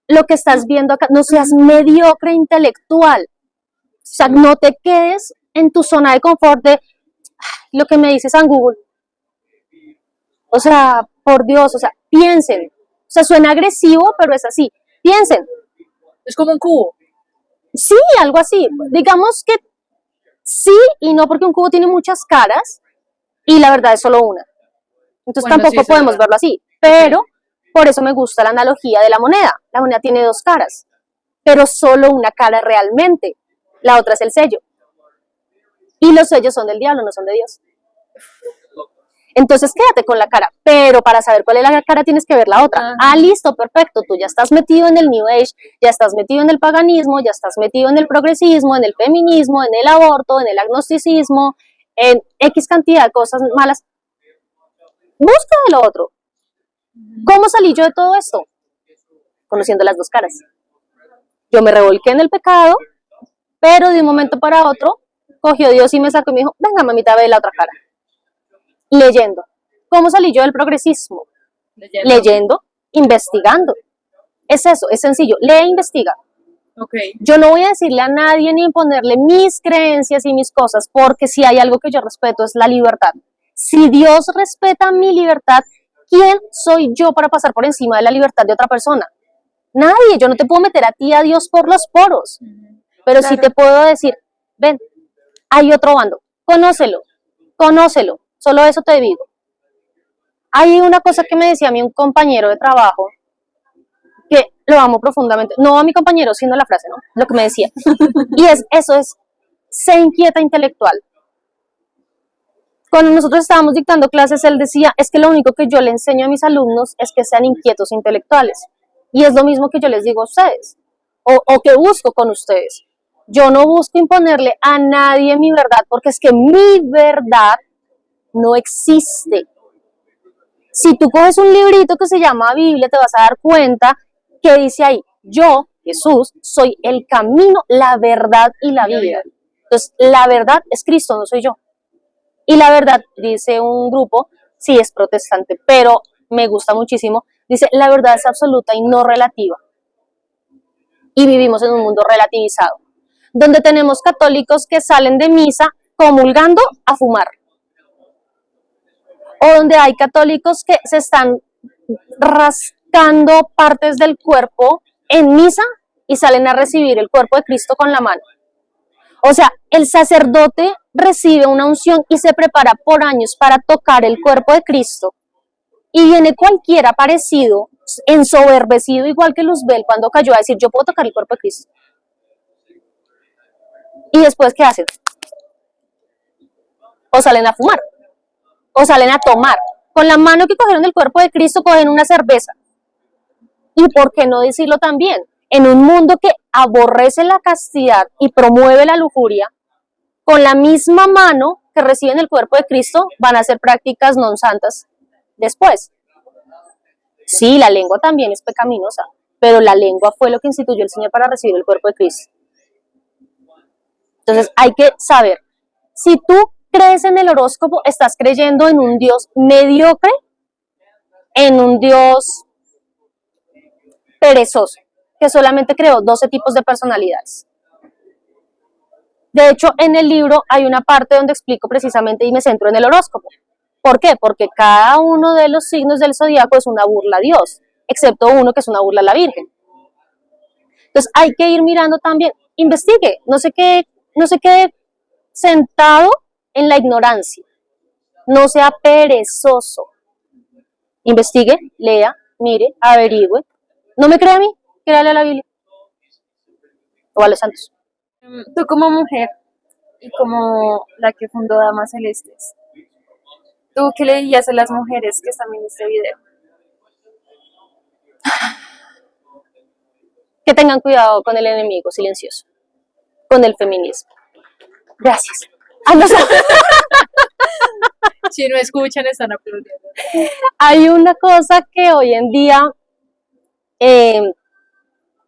[SPEAKER 2] lo que estás viendo acá, no seas mediocre intelectual, o sea, no te quedes en tu zona de confort de lo que me dice San Google. O sea, por Dios, o sea, piensen. O sea, suena agresivo, pero es así. Piensen.
[SPEAKER 1] Es como un cubo.
[SPEAKER 2] Sí, algo así. Digamos que sí y no, porque un cubo tiene muchas caras y la verdad es solo una. Entonces bueno, tampoco sí, podemos verlo así. Pero por eso me gusta la analogía de la moneda. La moneda tiene dos caras, pero solo una cara realmente. La otra es el sello. Y los sellos son del diablo, no son de Dios. Entonces quédate con la cara, pero para saber cuál es la cara tienes que ver la otra. Ah, listo, perfecto, tú ya estás metido en el New Age, ya estás metido en el paganismo, ya estás metido en el progresismo, en el feminismo, en el aborto, en el agnosticismo, en X cantidad de cosas malas. Busca de lo otro. ¿Cómo salí yo de todo esto? Conociendo las dos caras. Yo me revolqué en el pecado, pero de un momento para otro cogió Dios y me sacó y me dijo, venga mamita, ve la otra cara. Leyendo. ¿Cómo salí yo del progresismo? Leyendo, investigando. Es eso, es sencillo. Lee e investiga.
[SPEAKER 1] Okay.
[SPEAKER 2] Yo no voy a decirle a nadie ni imponerle mis creencias y mis cosas, porque si hay algo que yo respeto es la libertad. Si Dios respeta mi libertad, ¿quién soy yo para pasar por encima de la libertad de otra persona? Nadie. Yo no te puedo meter a ti, a Dios, por los poros. Pero claro, sí te puedo decir, ven, hay otro bando, conócelo, solo eso te digo. Hay una cosa que me decía a mí un compañero de trabajo, que lo amo profundamente, no a mi compañero, sino la frase, ¿no? Lo que me decía. Y eso es, sé inquieta intelectual. Cuando nosotros estábamos dictando clases, él decía, es que lo único que yo le enseño a mis alumnos es que sean inquietos intelectuales. Y es lo mismo que yo les digo a ustedes, o que busco con ustedes. Yo no busco imponerle a nadie mi verdad, porque es que mi verdad no existe. Si tú coges un librito que se llama Biblia, te vas a dar cuenta que dice ahí, yo, Jesús, soy el camino, la verdad y la vida. Entonces, la verdad es Cristo, no soy yo. Y la verdad, dice un grupo, sí es protestante, pero me gusta muchísimo, dice, la verdad es absoluta y no relativa. Y vivimos en un mundo relativizado, donde tenemos católicos que salen de misa comulgando a fumar. O donde hay católicos que se están rascando partes del cuerpo en misa y salen a recibir el cuerpo de Cristo con la mano. O sea, el sacerdote recibe una unción y se prepara por años para tocar el cuerpo de Cristo. Y viene cualquiera parecido, ensoberbecido, igual que Luzbel cuando cayó a decir, yo puedo tocar el cuerpo de Cristo. Y después, ¿qué hacen? O salen a fumar, o salen a tomar. Con la mano que cogieron del cuerpo de Cristo, cogen una cerveza. Y por qué no decirlo también, en un mundo que aborrece la castidad y promueve la lujuria, con la misma mano que reciben el cuerpo de Cristo, van a hacer prácticas non santas después. Sí, la lengua también es pecaminosa, pero la lengua fue lo que instituyó el Señor para recibir el cuerpo de Cristo. Entonces hay que saber, si tú crees en el horóscopo, estás creyendo en un Dios mediocre, en un Dios perezoso, que solamente creó 12 tipos de personalidades. De hecho, en el libro hay una parte donde explico precisamente y me centro en el horóscopo. ¿Por qué? Porque cada uno de los signos del zodiaco es una burla a Dios, excepto uno que es una burla a la Virgen. Entonces hay que ir mirando también, investigue, no se quede sentado en la ignorancia, no sea perezoso. Investigue, lea, mire, averigüe. ¿No me cree a mí? Créale a la Biblia o a los santos.
[SPEAKER 3] Tú como mujer y como la que fundó Damas Celestes, ¿tú qué le dirías a las mujeres que están viendo este video?
[SPEAKER 2] Que tengan cuidado con el enemigo silencioso, con el feminismo. Gracias. No sé.
[SPEAKER 1] Si no escuchan, están aplaudiendo.
[SPEAKER 2] Hay una cosa que hoy en día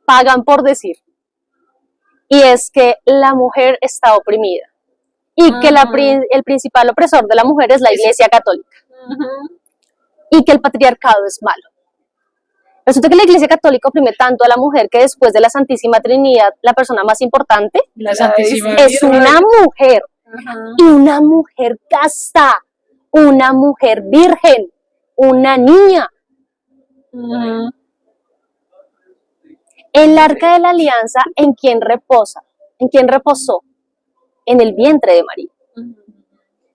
[SPEAKER 2] pagan por decir, y es que la mujer está oprimida y que el principal opresor de la mujer es la Iglesia Católica y que el patriarcado es malo. Resulta que la Iglesia Católica oprime tanto a la mujer que después de la Santísima Trinidad, la persona más importante es una mujer, y una mujer casta, una mujer virgen, una niña. El arca de la alianza, ¿en quién reposa? ¿En quién reposó? En el vientre de María.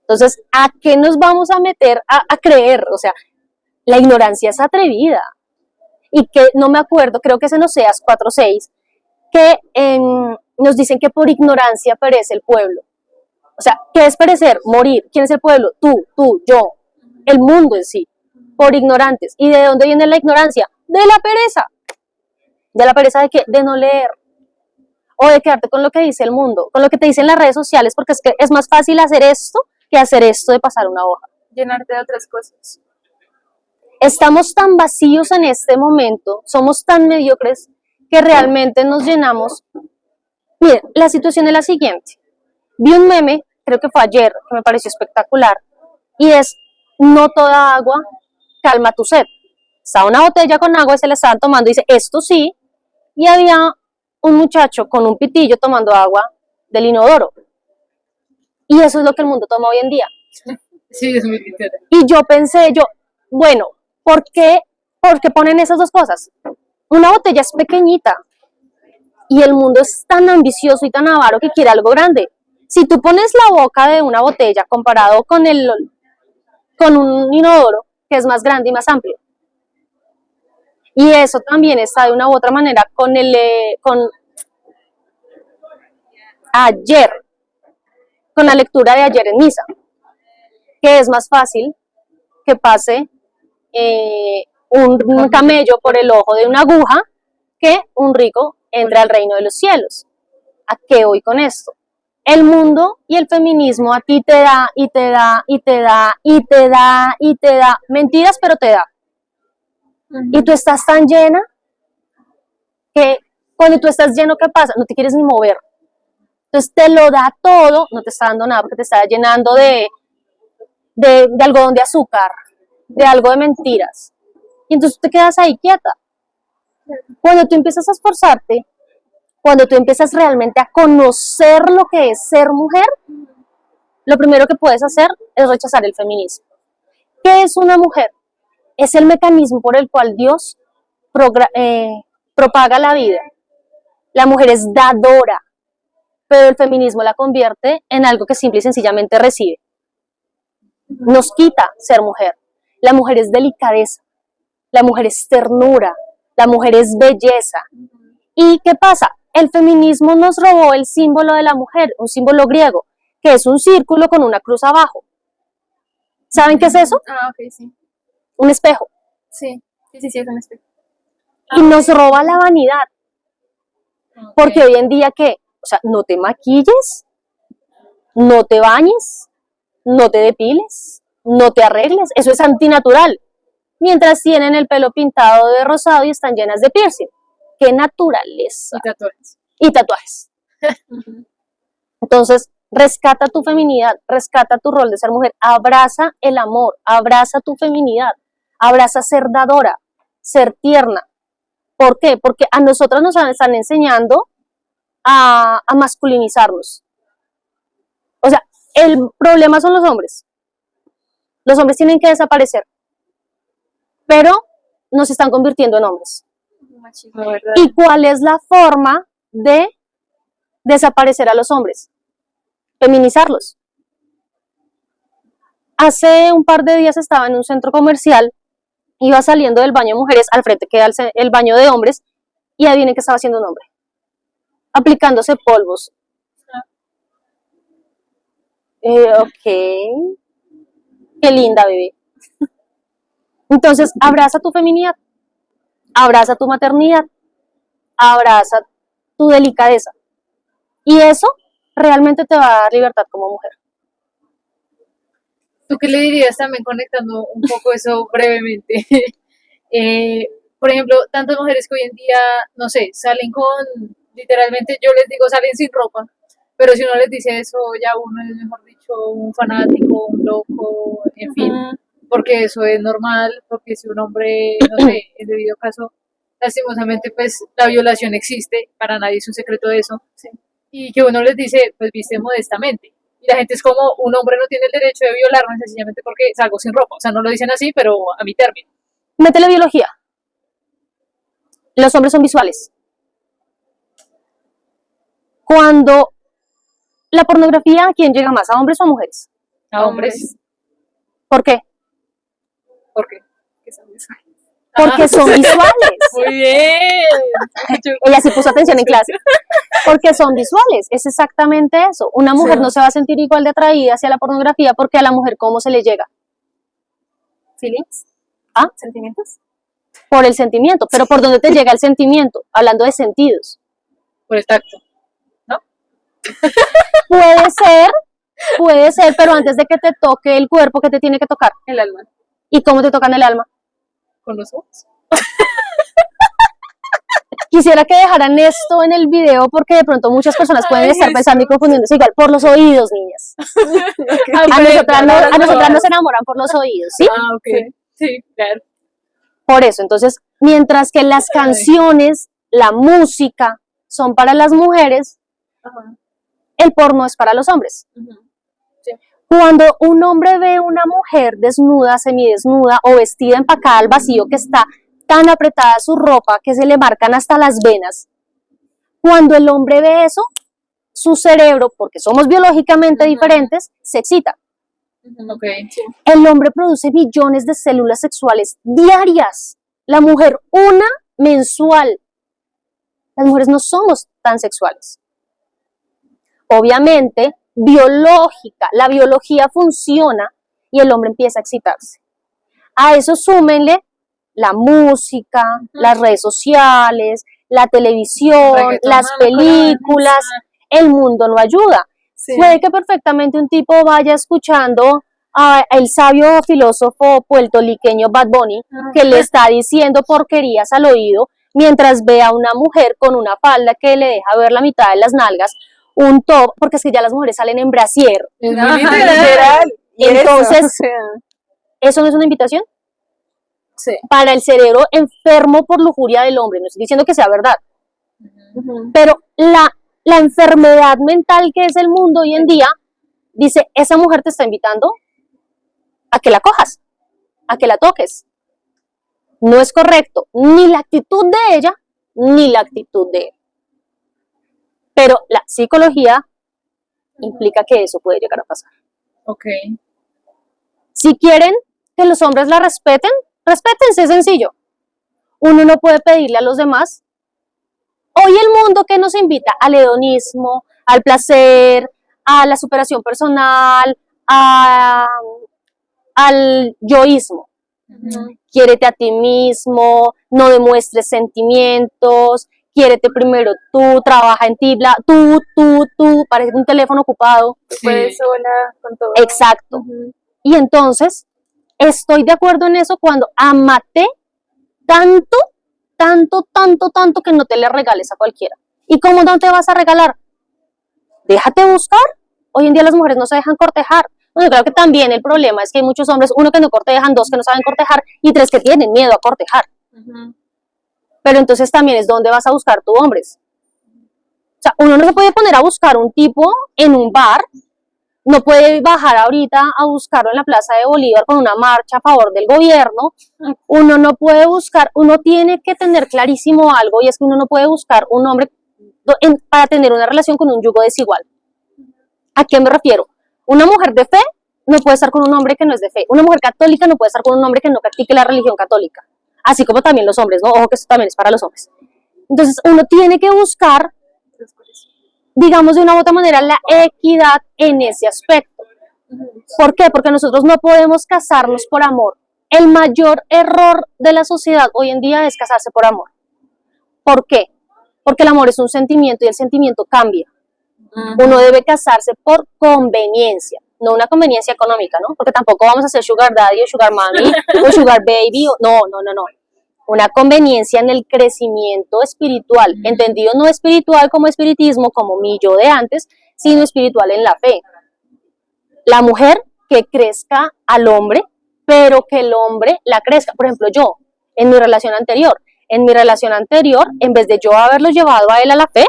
[SPEAKER 2] Entonces, ¿a qué nos vamos a meter a creer? O sea, la ignorancia es atrevida. Y que no me acuerdo, creo que es en Oseas 4:6, que nos dicen que por ignorancia perece el pueblo. O sea, ¿qué es perecer? Morir. ¿Quién es el pueblo? Tú, yo, el mundo en sí, por ignorantes. ¿Y de dónde viene la ignorancia? De la pereza. ¿De la pereza de qué? De no leer. O de quedarte con lo que dice el mundo, con lo que te dicen las redes sociales, porque es que es más fácil hacer esto que hacer esto de pasar una hoja.
[SPEAKER 3] Llenarte de otras cosas.
[SPEAKER 2] Estamos tan vacíos en este momento, somos tan mediocres, que realmente nos llenamos. Miren, la situación es la siguiente. Vi un meme, creo que fue ayer, que me pareció espectacular, y es, no toda agua calma tu sed. Estaba una botella con agua y se la estaban tomando y dice, esto sí, y había un muchacho con un pitillo tomando agua del inodoro. Y eso es lo que el mundo toma hoy en día.
[SPEAKER 1] Sí, es muy literal.
[SPEAKER 2] Y yo pensé, bueno, ¿por qué ponen esas dos cosas? Una botella es pequeñita y el mundo es tan ambicioso y tan avaro que quiere algo grande. Si tú pones la boca de una botella comparado con un inodoro, que es más grande y más amplio. Y eso también está de una u otra manera con con la lectura de ayer en misa, que es más fácil que pase un camello por el ojo de una aguja que un rico entre al reino de los cielos. ¿A qué voy con esto? El mundo y el feminismo a ti te da y te da y te da y te da y te da mentiras, pero te da. Y tú estás tan llena que cuando tú estás lleno, ¿qué pasa? No te quieres ni mover. Entonces te lo da todo, no te está dando nada porque te está llenando de algodón de azúcar, de algo de mentiras. Y entonces te quedas ahí quieta. Cuando tú empiezas a esforzarte, cuando tú empiezas realmente a conocer lo que es ser mujer, lo primero que puedes hacer es rechazar el feminismo. ¿Qué es una mujer? Es el mecanismo por el cual Dios propaga la vida. La mujer es dadora, pero el feminismo la convierte en algo que simple y sencillamente recibe. Nos quita ser mujer. La mujer es delicadeza, la mujer es ternura, la mujer es belleza. ¿Y qué pasa? El feminismo nos robó el símbolo de la mujer, un símbolo griego, que es un círculo con una cruz abajo. ¿Saben qué es eso?
[SPEAKER 3] Ah, ok, sí.
[SPEAKER 2] Un espejo.
[SPEAKER 3] Sí, sí, es un espejo.
[SPEAKER 2] Y nos roba la vanidad. Porque hoy en día, ¿qué? O sea, no te maquilles, no te bañes, no te depiles, no te arregles. Eso es antinatural. Mientras tienen el pelo pintado de rosado y están llenas de piercing. ¡Qué naturaleza!
[SPEAKER 1] Y tatuajes.
[SPEAKER 2] Y tatuajes. Entonces, rescata tu feminidad, rescata tu rol de ser mujer, abraza el amor, abraza tu feminidad, abraza ser dadora, ser tierna. ¿Por qué? Porque a nosotras nos están enseñando a masculinizarnos. O sea, el problema son los hombres. Los hombres tienen que desaparecer, pero nos están convirtiendo en hombres.
[SPEAKER 3] Machismo, ¿verdad?
[SPEAKER 2] ¿Y cuál es la forma de desaparecer a los hombres? Feminizarlos. Hace un par de días estaba en un centro comercial, iba saliendo del baño de mujeres, al frente queda el baño de hombres, y adivinen qué estaba haciendo un hombre. Aplicándose polvos. Ok. Qué linda, bebé. Entonces, abraza tu feminidad, abraza tu maternidad, abraza tu delicadeza. Y eso realmente te va a dar libertad como mujer.
[SPEAKER 1] ¿Tú qué le dirías también conectando un poco eso brevemente? Por ejemplo, tantas mujeres que hoy en día, no sé, salen con, literalmente yo les digo, salen sin ropa, pero si uno les dice eso, ya uno es, mejor dicho, un fanático, un loco, en fin, porque eso es normal, porque si un hombre, no sé, en debido caso, lastimosamente, pues la violación existe, para nadie es un secreto de eso, ¿sí? Y que uno les dice, pues viste modestamente. Y la gente es como, un hombre no tiene el derecho de violarme sencillamente porque salgo sin ropa. O sea, no lo dicen así, pero a mi término.
[SPEAKER 2] Métele biología. Los hombres son visuales. Cuando la pornografía, ¿a quién llega más? ¿A hombres o a mujeres?
[SPEAKER 1] A hombres.
[SPEAKER 2] ¿Por qué?
[SPEAKER 1] ¿Por qué?
[SPEAKER 2] Porque son visuales.
[SPEAKER 1] Muy bien.
[SPEAKER 2] Ella sí puso atención en clase. Porque son visuales, es exactamente eso. Una mujer
[SPEAKER 1] Sí.
[SPEAKER 2] no se va a sentir igual de atraída hacia la pornografía porque a la mujer ¿cómo se le llega?
[SPEAKER 3] ¿Feelings?
[SPEAKER 2] ¿Ah?
[SPEAKER 3] ¿Sentimientos?
[SPEAKER 2] Por el sentimiento. ¿Pero por dónde te llega el sentimiento? Hablando de sentidos.
[SPEAKER 1] Por el tacto.
[SPEAKER 2] Puede ser, pero antes de que te toque el cuerpo, ¿qué te tiene que tocar?
[SPEAKER 3] El alma.
[SPEAKER 2] ¿Y cómo te tocan el alma?
[SPEAKER 1] Con los ojos.
[SPEAKER 2] Quisiera que dejaran esto en el video porque de pronto muchas personas pueden estar pensando y confundiéndose igual por los oídos, niñas. A nosotras nos enamoran por los oídos, ¿sí?
[SPEAKER 1] Ah, ok. Sí, claro.
[SPEAKER 2] Por eso, entonces, mientras que las canciones, la música son para las mujeres,
[SPEAKER 3] Ajá.
[SPEAKER 2] el porno es para los hombres.
[SPEAKER 3] Ujú.
[SPEAKER 2] Cuando un hombre ve una mujer desnuda, semidesnuda o vestida empacada al vacío que está tan apretada su ropa que se le marcan hasta las venas, cuando el hombre ve eso, su cerebro, porque somos biológicamente diferentes, se excita.
[SPEAKER 1] Ok.
[SPEAKER 2] El hombre produce billones de células sexuales diarias, la mujer una mensual. Las mujeres no somos tan sexuales. Obviamente, la biología funciona y el hombre empieza a excitarse. A eso súmenle la música, las redes sociales, la televisión,
[SPEAKER 1] Reggaetón,
[SPEAKER 2] las películas, el mundo no ayuda.
[SPEAKER 3] Sí.
[SPEAKER 2] Puede que perfectamente un tipo vaya escuchando al sabio filósofo puertorriqueño Bad Bunny, que le está diciendo porquerías al oído, mientras ve a una mujer con una falda que le deja ver la mitad de las nalgas, un top, porque es que ya las mujeres salen en brasier.
[SPEAKER 1] Es muy
[SPEAKER 3] Ajá,
[SPEAKER 1] literal.
[SPEAKER 3] literal. Y
[SPEAKER 2] Entonces,
[SPEAKER 3] eso, o sea,
[SPEAKER 2] ¿eso no es una invitación?
[SPEAKER 3] sí.
[SPEAKER 2] Para el cerebro enfermo por lujuria del hombre. No estoy diciendo que sea verdad,
[SPEAKER 3] Ujú.
[SPEAKER 2] pero la enfermedad mental que es el mundo hoy en día dice, esa mujer te está invitando a que la cojas, a que la toques. No es correcto ni la actitud de ella, ni la actitud de él. Pero la psicología implica que eso puede llegar a pasar.
[SPEAKER 1] Ok.
[SPEAKER 2] Si quieren que los hombres la respeten, respétense, es sencillo. Uno no puede pedirle a los demás. Hoy el mundo que nos invita al hedonismo, al placer, a la superación personal, al yoísmo.
[SPEAKER 3] Ujú.
[SPEAKER 2] Quiérete a ti mismo, no demuestres sentimientos, quiérete primero tú, trabaja en ti, tú, parece un teléfono ocupado.
[SPEAKER 3] Tú
[SPEAKER 1] Sí.
[SPEAKER 3] puedes sola con todo.
[SPEAKER 2] Exacto.
[SPEAKER 3] Ujú.
[SPEAKER 2] Y entonces, estoy de acuerdo en eso cuando amate tanto, tanto que no te le regales a cualquiera. ¿Y cómo no te vas a regalar? Déjate buscar. Hoy en día las mujeres no se dejan cortejar. Bueno, creo que también el problema es que hay muchos hombres, uno que no cortejan, dos que no saben cortejar y tres que tienen miedo a cortejar.
[SPEAKER 3] Ujú.
[SPEAKER 2] Pero entonces también es dónde vas a buscar tu hombres. O sea, uno no se puede poner a buscar un tipo en un bar, no puede bajar ahorita a buscarlo en la Plaza de Bolívar con una marcha a favor del gobierno. Uno no puede buscar, uno tiene que tener clarísimo algo y es que uno no puede buscar un hombre para tener una relación con un yugo desigual. ¿A qué me refiero? Una mujer de fe no puede estar con un hombre que no es de fe. Una mujer católica no puede estar con un hombre que no practique la religión católica. Así como también los hombres, ¿no? Ojo que esto también es para los hombres. Entonces, uno tiene que buscar, digamos de una u otra manera, la equidad en ese aspecto. ¿Por qué? Porque nosotros no podemos casarnos por amor. El mayor error de la sociedad hoy en día es casarse por amor. ¿Por qué? Porque el amor es un sentimiento y el sentimiento cambia. Uno debe casarse por conveniencia, no una conveniencia económica, ¿no? Porque tampoco vamos a hacer sugar daddy o sugar mommy o sugar baby, no. Una conveniencia en el crecimiento espiritual, entendido no espiritual como espiritismo, como mi yo de antes, sino espiritual en la fe. La mujer que crezca al hombre, pero que el hombre la crezca. Por ejemplo, yo, en mi relación anterior, en vez de yo haberlo llevado a él a la fe,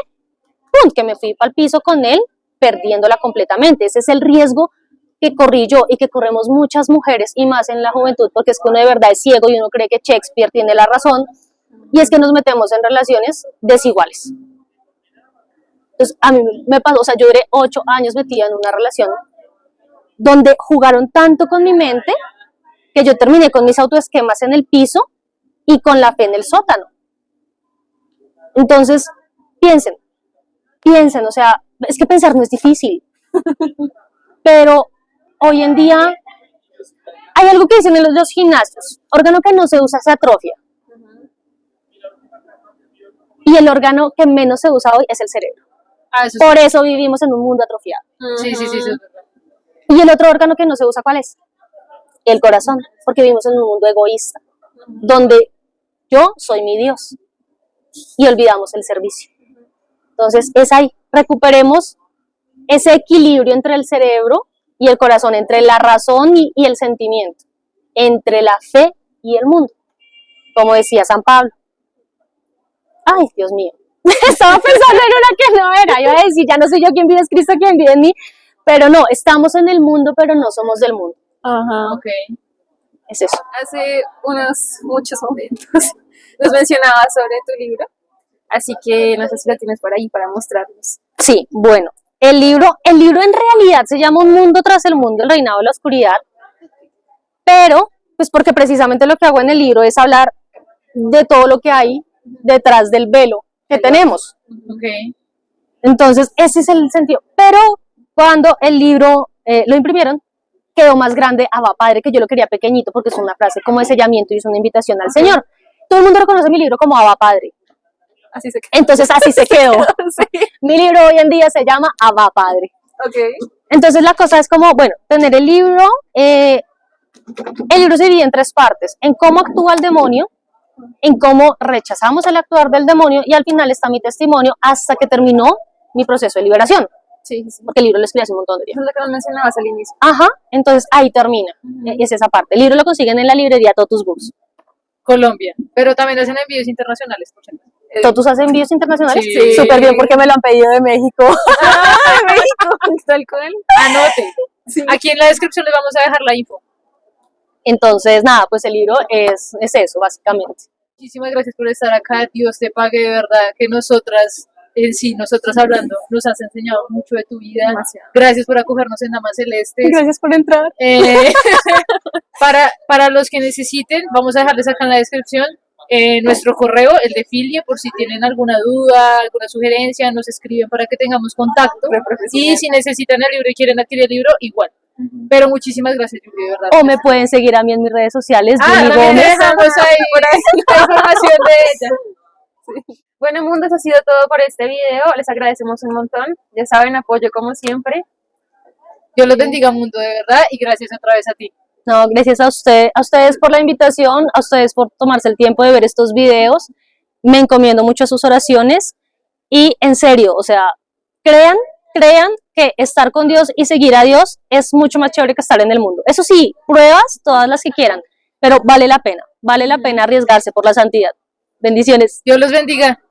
[SPEAKER 2] ¡pum!, que me fui para el piso con él, perdiéndola completamente. Ese es el riesgo que corrí yo y que corremos muchas mujeres y más en la juventud, porque es que uno de verdad es ciego y uno cree que Shakespeare tiene la razón, y es que nos metemos en relaciones desiguales. Entonces, a mí me pasó, o sea, yo duré 8 años metida en una relación donde jugaron tanto con mi mente que yo terminé con mis autoesquemas en el piso y con la fe en el sótano. Entonces, piensen, o sea, es que pensar no es difícil, pero hoy en día hay algo que dicen en los gimnasios, órgano que no se usa se atrofia, y el órgano que menos se usa hoy es el cerebro.
[SPEAKER 1] Eso
[SPEAKER 2] Por eso vivimos en un mundo atrofiado.
[SPEAKER 1] sí, sí, sí, sí.
[SPEAKER 2] Y el otro órgano que no se usa, ¿cuál es? El corazón, porque vivimos en un mundo egoísta, donde yo soy mi Dios. y olvidamos el servicio. Entonces es ahí, recuperemos ese equilibrio entre el cerebro y el corazón, entre la razón y el sentimiento, entre la fe y el mundo, como decía San Pablo. Ay, Dios mío, estaba pensando en una que no era, iba a decir, ya no soy yo quien vive, es Cristo quien vive en mí, pero no, estamos en el mundo, pero no somos del mundo.
[SPEAKER 3] Ajá.
[SPEAKER 1] Ok.
[SPEAKER 2] Es eso.
[SPEAKER 3] Hace muchos momentos nos mencionabas sobre tu libro, así que no sé si lo tienes por ahí para mostrarnos.
[SPEAKER 2] Sí, bueno, el libro en realidad se llama Un mundo tras el mundo, el reinado de la oscuridad, pero pues porque precisamente lo que hago en el libro es hablar de todo lo que hay detrás del velo que tenemos.
[SPEAKER 1] Ok.
[SPEAKER 2] Entonces, ese es el sentido. Pero cuando el libro lo imprimieron, quedó más grande Abba Padre, que yo lo quería pequeñito porque es una frase como de sellamiento y es una invitación al Señor. Todo el mundo reconoce mi libro como Abba Padre.
[SPEAKER 3] Así se quedó.
[SPEAKER 2] Entonces, así se quedó.
[SPEAKER 3] Sí.
[SPEAKER 2] Mi libro hoy en día se llama Abba Padre.
[SPEAKER 3] Ok.
[SPEAKER 2] Entonces, la cosa es como, bueno, tener el libro se divide en 3 partes, en cómo actúa el demonio, en cómo rechazamos el actuar del demonio y al final está mi testimonio hasta que terminó mi proceso de liberación,
[SPEAKER 3] Sí, sí.
[SPEAKER 2] porque el libro lo escribí hace un montón de tiempo.
[SPEAKER 3] Eso es lo que nos mencionabas al inicio.
[SPEAKER 2] Ajá, entonces ahí termina, es esa parte. El libro lo consiguen en la librería Totus Books.
[SPEAKER 1] Colombia. Pero también hacen envíos internacionales, por ejemplo.
[SPEAKER 2] ¿Totus hace envíos internacionales?
[SPEAKER 1] Sí.
[SPEAKER 2] Súper bien porque me lo han pedido de México.
[SPEAKER 3] México, tal cual.
[SPEAKER 1] Anote.
[SPEAKER 3] Sí.
[SPEAKER 1] Aquí en la descripción les vamos a dejar la info.
[SPEAKER 2] Entonces, nada, pues el libro es eso, básicamente.
[SPEAKER 1] Muchísimas gracias por estar acá. Dios te pague de verdad que nosotras, en sí, nosotras hablando, nos has enseñado mucho de tu vida.
[SPEAKER 3] Demasiado.
[SPEAKER 1] Gracias por acogernos en Damas Celestes.
[SPEAKER 2] Gracias por entrar.
[SPEAKER 1] Para los que necesiten, vamos a dejarles acá en la descripción nuestro correo, el de Filie, por si tienen alguna duda, alguna sugerencia, nos escriben para que tengamos contacto.
[SPEAKER 3] Re profesional.
[SPEAKER 1] Y si necesitan el libro y quieren adquirir el libro, igual. Pero muchísimas gracias, Julie, de verdad.
[SPEAKER 2] O me pueden seguir a mí en mis redes sociales, Julie
[SPEAKER 1] también
[SPEAKER 2] Gómez.
[SPEAKER 1] dejamos ahí la información de ella.
[SPEAKER 3] Bueno, mundo, eso ha sido todo por este video. Les agradecemos un montón. Ya saben, apoyo como siempre.
[SPEAKER 1] Dios los bendiga, mundo, de verdad, y gracias otra vez a ti.
[SPEAKER 2] No, gracias a ustedes por la invitación, a ustedes por tomarse el tiempo de ver estos videos. Me encomiendo mucho a sus oraciones y en serio, o sea, crean que estar con Dios y seguir a Dios es mucho más chévere que estar en el mundo. Eso sí, pruebas todas las que quieran, pero vale la pena arriesgarse por la santidad. Bendiciones.
[SPEAKER 1] Dios los bendiga.